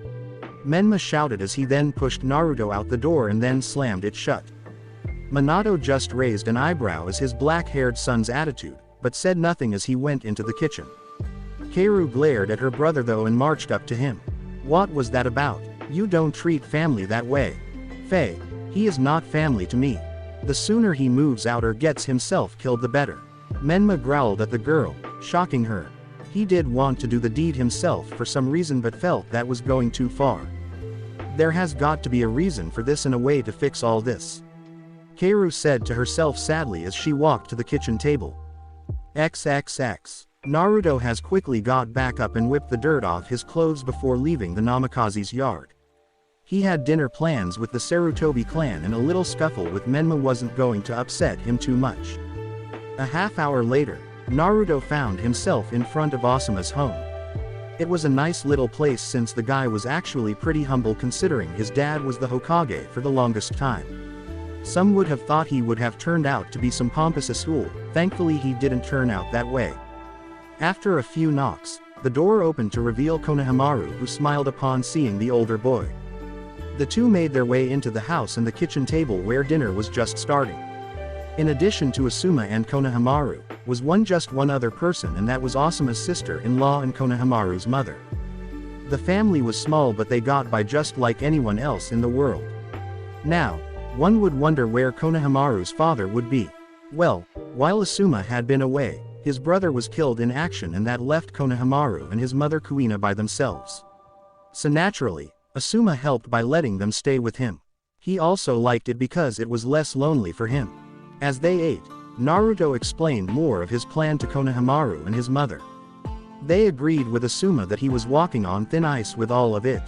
Menma shouted as he then pushed Naruto out the door and then slammed it shut. Minato just raised an eyebrow as his black-haired son's attitude, but said nothing as he went into the kitchen. Kaoru glared at her brother though and marched up to him. What was that about? You don't treat family that way. Faye, he is not family to me. The sooner he moves out or gets himself killed the better. Menma growled at the girl, shocking her. He did want to do the deed himself for some reason but felt that was going too far. There has got to be a reason for this and a way to fix all this. Kaoru said to herself sadly as she walked to the kitchen table. XXX. Naruto has quickly got back up and whipped the dirt off his clothes before leaving the Namikaze's yard. He had dinner plans with the Sarutobi clan and a little scuffle with Menma wasn't going to upset him too much. A half hour later, Naruto found himself in front of Asuma's home. It was a nice little place since the guy was actually pretty humble considering his dad was the Hokage for the longest time. Some would have thought he would have turned out to be some pompous asshole, thankfully he didn't turn out that way. After a few knocks, the door opened to reveal Konohamaru who smiled upon seeing the older boy. The two made their way into the house and the kitchen table where dinner was just starting. In addition to Asuma and Konohamaru, was just one other person and that was Asuma's sister-in-law and Konohamaru's mother. The family was small but they got by just like anyone else in the world. Now, one would wonder where Konohamaru's father would be. Well, while Asuma had been away, his brother was killed in action and that left Konohamaru and his mother Kuina by themselves. So naturally, Asuma helped by letting them stay with him. He also liked it because it was less lonely for him. As they ate, Naruto explained more of his plan to Konohamaru and his mother. They agreed with Asuma that he was walking on thin ice with all of it.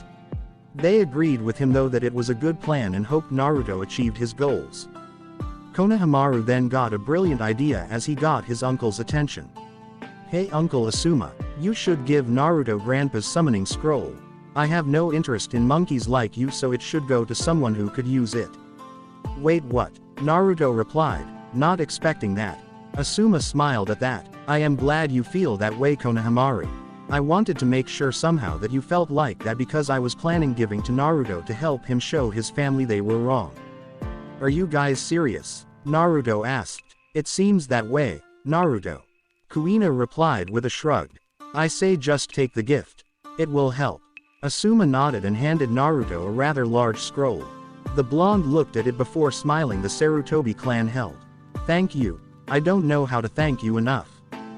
They agreed with him though that it was a good plan and hoped Naruto achieved his goals. Konohamaru then got a brilliant idea as he got his uncle's attention. Hey Uncle Asuma, you should give Naruto Grandpa's summoning scroll. I have no interest in monkeys like you so it should go to someone who could use it. Wait what? Naruto replied, not expecting that. Asuma smiled at that. I am glad you feel that way Konohamaru. I wanted to make sure somehow that you felt like that because I was planning giving to Naruto to help him show his family they were wrong. Are you guys serious? Naruto asked. It seems that way, Naruto. Kuina replied with a shrug. I say just take the gift. It will help. Asuma nodded and handed Naruto a rather large scroll. The blonde looked at it before smiling. The Sarutobi clan held. Thank you. I don't know how to thank you enough.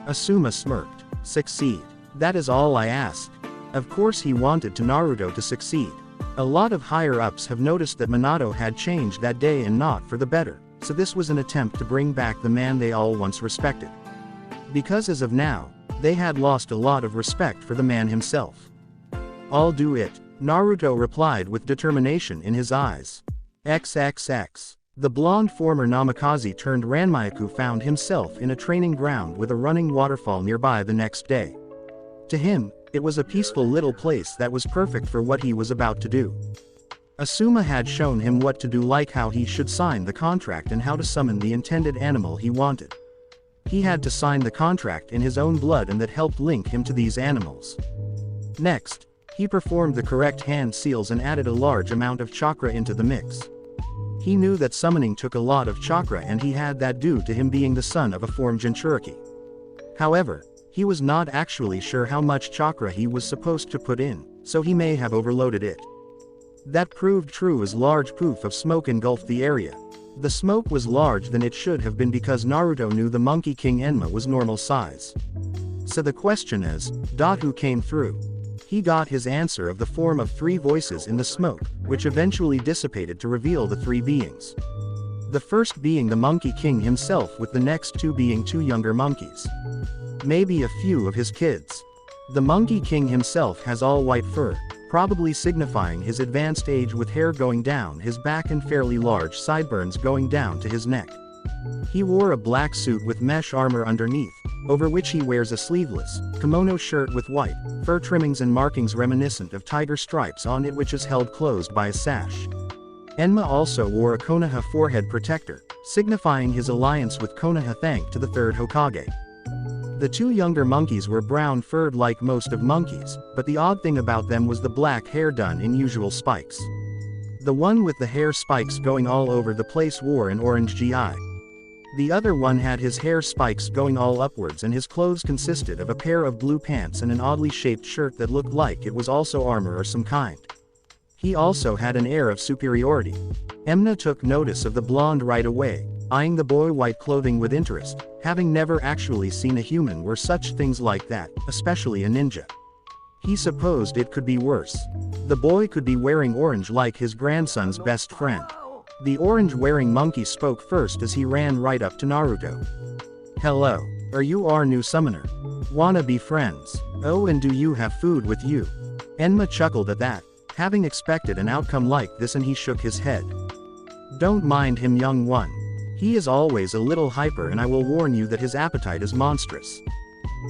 Asuma smirked. Succeed. That is all I ask. Of course he wanted to Naruto to succeed. A lot of higher-ups have noticed that Minato had changed that day and not for the better, so this was an attempt to bring back the man they all once respected. Because as of now, they had lost a lot of respect for the man himself. I'll do it, Naruto replied with determination in his eyes. XXX. The blonde former Namikaze turned Ranmyaku found himself in a training ground with a running waterfall nearby the next day. To him, it was a peaceful little place that was perfect for what he was about to do. Asuma had shown him what to do, like how he should sign the contract and how to summon the intended animal he wanted. He had to sign the contract in his own blood and that helped link him to these animals. Next, he performed the correct hand seals and added a large amount of chakra into the mix. He knew that summoning took a lot of chakra and he had that due to him being the son of a former Jinchuriki. However, he was not actually sure how much chakra he was supposed to put in, so he may have overloaded it. That proved true as large poof of smoke engulfed the area. The smoke was larger than it should have been because Naruto knew the Monkey King Enma was normal size. So the question is, who came through? He got his answer of the form of 3 voices in the smoke, which eventually dissipated to reveal the 3 beings. The first being the Monkey King himself with the next 2 being 2 younger monkeys. Maybe a few of his kids. The Monkey King himself has all white fur, probably signifying his advanced age with hair going down his back and fairly large sideburns going down to his neck. He wore a black suit with mesh armor underneath, over which he wears a sleeveless, kimono shirt with white, fur trimmings and markings reminiscent of tiger stripes on it which is held closed by a sash. Enma also wore a Konoha forehead protector, signifying his alliance with Konoha thanks to the third Hokage. The two younger monkeys were brown-furred like most of monkeys, but the odd thing about them was the black hair done in usual spikes. The one with the hair spikes going all over the place wore an orange GI. The other one had his hair spikes going all upwards, and his clothes consisted of a pair of blue pants and an oddly shaped shirt that looked like it was also armor or some kind. He also had an air of superiority. Enma took notice of the blonde right away, eyeing the boy white clothing with interest, having never actually seen a human wear such things like that, especially a ninja. He supposed it could be worse. The boy could be wearing orange like his grandson's best friend. The orange-wearing monkey spoke first as he ran right up to Naruto. "Hello. Are you our new summoner? Wanna be friends? Oh, and do you have food with you?" Enma chuckled at that, having expected an outcome like this, and he shook his head. "Don't mind him, young one. He is always a little hyper, and I will warn you that his appetite is monstrous."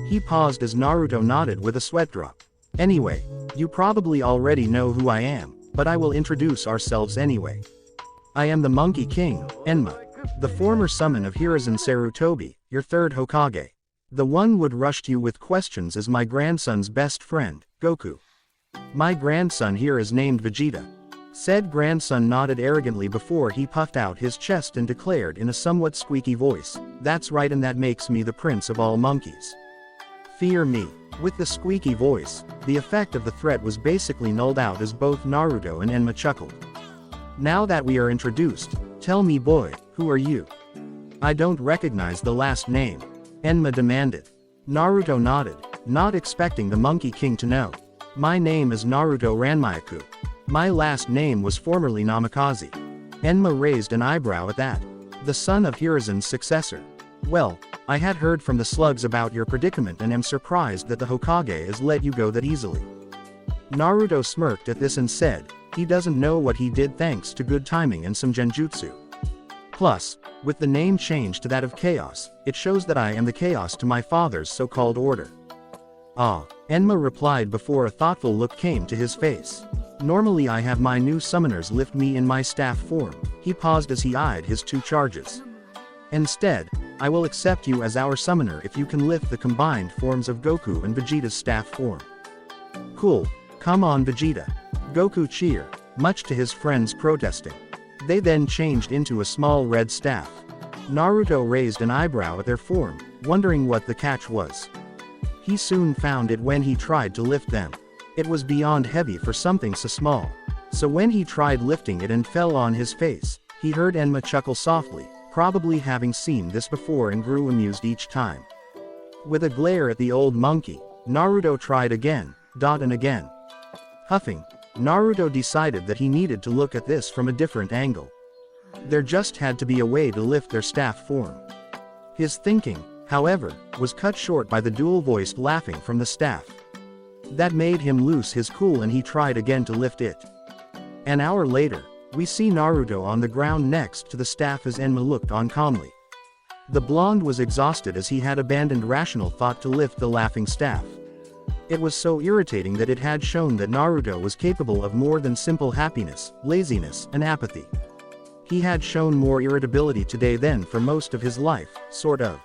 He paused as Naruto nodded with a sweat drop. "Anyway, you probably already know who I am, but I will introduce ourselves anyway. I am the Monkey King, Enma, the former summon of Hiruzen Sarutobi, your third Hokage. The one would rushed you with questions is my grandson's best friend, Goku. My grandson here is named Vegeta." Said grandson nodded arrogantly before he puffed out his chest and declared in a somewhat squeaky voice, "That's right, and that makes me the prince of all monkeys. Fear me." With the squeaky voice, the effect of the threat was basically nulled out as both Naruto and Enma chuckled. "Now that we are introduced, tell me, boy, who are you?" "I don't recognize the last name," Enma demanded. Naruto nodded, not expecting the Monkey King to know. "My name is Naruto Ranmyaku. My last name was formerly Namikaze." Enma raised an eyebrow at that. "The son of Hiruzen's successor. Well, I had heard from the slugs about your predicament and am surprised that the Hokage has let you go that easily." Naruto smirked at this and said, "He doesn't know what he did thanks to good timing and some genjutsu. Plus, with the name changed to that of Chaos, it shows that I am the Chaos to my father's so-called order." "Ah," Enma replied before a thoughtful look came to his face. "Normally I have my new summoners lift me in my staff form." He paused as he eyed his two charges. "Instead, I will accept you as our summoner if you can lift the combined forms of Goku and Vegeta's staff form." "Cool, come on Vegeta." Goku cheered, much to his friends' protesting. They then changed into a small red staff. Naruto raised an eyebrow at their form, wondering what the catch was. He soon found it when he tried to lift them. It was beyond heavy for something so small. So when he tried lifting it and fell on his face, he heard Enma chuckle softly, probably having seen this before, and grew amused each time. With a glare at the old monkey, Naruto tried again, and again. Huffing, Naruto decided that he needed to look at this from a different angle. There just had to be a way to lift their staff form. His thinking, however, was cut short by the dual-voiced laughing from the staff. That made him lose his cool, and he tried again to lift it. An hour later, we see Naruto on the ground next to the staff as Enma looked on calmly. The blonde was exhausted as he had abandoned rational thought to lift the laughing staff. It was so irritating that it had shown that Naruto was capable of more than simple happiness, laziness, and apathy. He had shown more irritability today than for most of his life, sort of.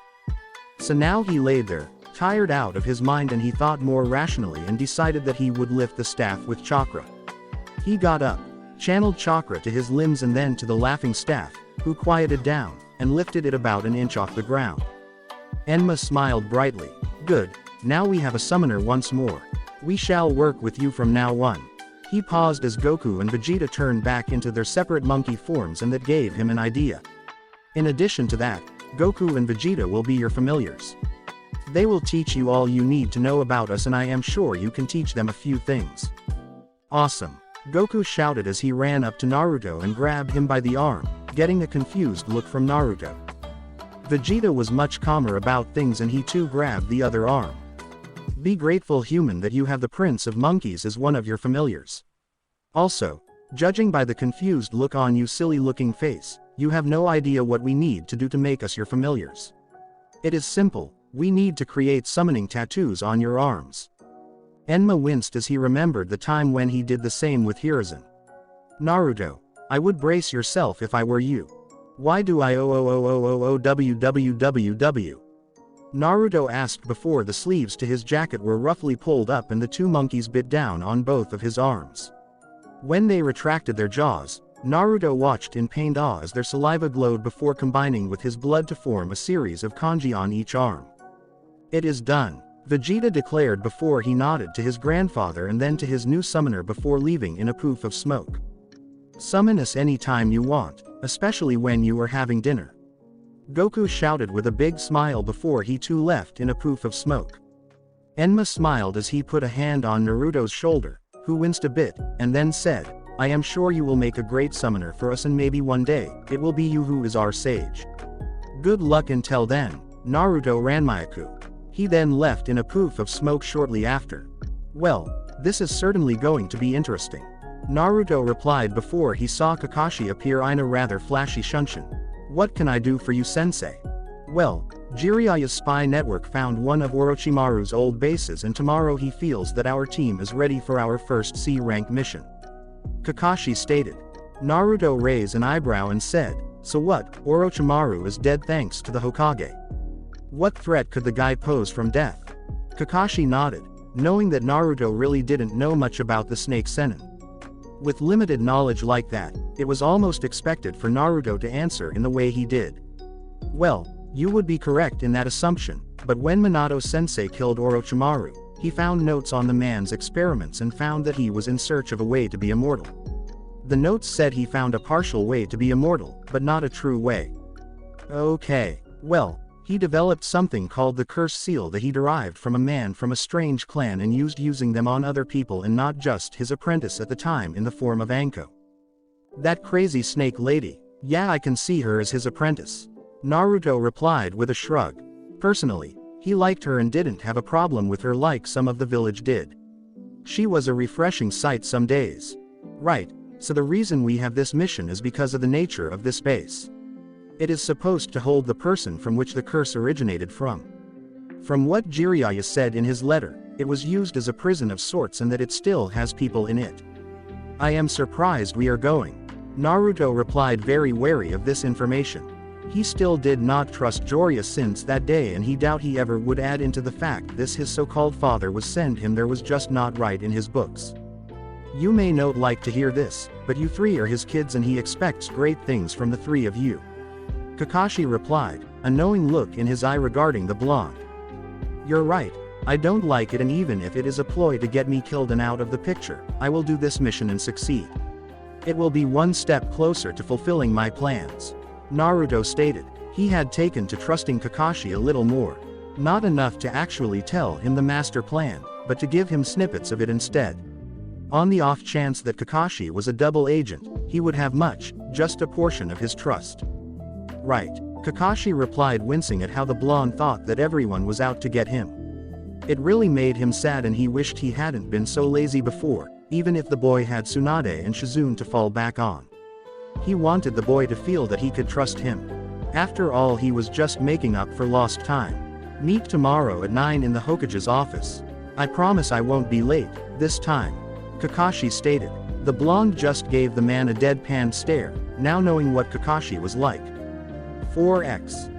So now he lay there, tired out of his mind, and he thought more rationally and decided that he would lift the staff with chakra. He got up, channeled chakra to his limbs and then to the laughing staff, who quieted down, and lifted it about an inch off the ground. Enma smiled brightly. "Good, now we have a summoner once more. We shall work with you from now on." He paused as Goku and Vegeta turned back into their separate monkey forms, and that gave him an idea. In addition to that, Goku and Vegeta will be your familiars. They will teach you all you need to know about us, and I am sure you can teach them a few things. Awesome! Goku shouted as he ran up to Naruto and grabbed him by the arm, getting a confused look from Naruto. Vegeta was much calmer about things, and he too grabbed the other arm. Be grateful, human, that you have the Prince of Monkeys as one of your familiars. Also, judging by the confused look on your silly-looking face, you have no idea what we need to do to make us your familiars. It is simple. We need to create summoning tattoos on your arms. Enma winced as he remembered the time when he did the same with Hiruzen. Naruto, I would brace yourself if I were you. Why do I www? Naruto asked before the sleeves to his jacket were roughly pulled up and the two monkeys bit down on both of his arms. When they retracted their jaws, Naruto watched in pained awe as their saliva glowed before combining with his blood to form a series of kanji on each arm. It is done, Vegeta declared before he nodded to his grandfather and then to his new summoner before leaving in a poof of smoke. Summon us any time you want, especially when you are having dinner. Goku shouted with a big smile before he too left in a poof of smoke. Enma smiled as he put a hand on Naruto's shoulder, who winced a bit, and then said, I am sure you will make a great summoner for us and maybe one day, it will be you who is our sage. Good luck until then, Naruto Ranmyaku. He then left in a poof of smoke shortly after. Well, this is certainly going to be interesting, Naruto replied before he saw Kakashi appear in a rather flashy shunshin. What can I do for you, sensei? Well, Jiraiya's spy network found one of Orochimaru's old bases and tomorrow he feels that our team is ready for our first C-rank mission, Kakashi stated. Naruto raised an eyebrow and said, so what, Orochimaru is dead thanks to the Hokage? What threat could the guy pose from death? Kakashi nodded, knowing that Naruto really didn't know much about the snake Zenin. With limited knowledge like that, it was almost expected for Naruto to answer in the way he did. Well, you would be correct in that assumption, but when Minato-sensei killed Orochimaru, he found notes on the man's experiments and found that he was in search of a way to be immortal. The notes said he found a partial way to be immortal, but not a true way. Okay, well, he developed something called the curse seal that he derived from a man from a strange clan and using them on other people and not just his apprentice at the time in the form of Anko. That crazy snake lady, yeah, I can see her as his apprentice, Naruto replied with a shrug. Personally, he liked her and didn't have a problem with her like some of the village did. She was a refreshing sight some days. Right, so the reason we have this mission is because of the nature of this base. It is supposed to hold the person from which the curse originated from. From what Jiraiya said in his letter, it was used as a prison of sorts and that it still has people in it. I am surprised we are going, Naruto replied, very wary of this information. He still did not trust Jiraiya since that day and he doubt he ever would add into the fact this his so-called father was send him there was just not right in his books. You may not like to hear this, but you three are his kids and he expects great things from the three of you, Kakashi replied, a knowing look in his eye regarding the blonde. You're right, I don't like it and even if it is a ploy to get me killed and out of the picture, I will do this mission and succeed. It will be one step closer to fulfilling my plans, Naruto stated. He had taken to trusting Kakashi a little more. Not enough to actually tell him the master plan, but to give him snippets of it instead. On the off chance that Kakashi was a double agent, he would have just a portion of his trust. Right, Kakashi replied, wincing at how the blonde thought that everyone was out to get him. It really made him sad and he wished he hadn't been so lazy before, even if the boy had Tsunade and Shizune to fall back on. He wanted the boy to feel that he could trust him. After all, he was just making up for lost time. Meet tomorrow at 9 in the Hokage's office. I promise I won't be late, this time, Kakashi stated. The blonde just gave the man a deadpan stare, now knowing what Kakashi was like. 4x.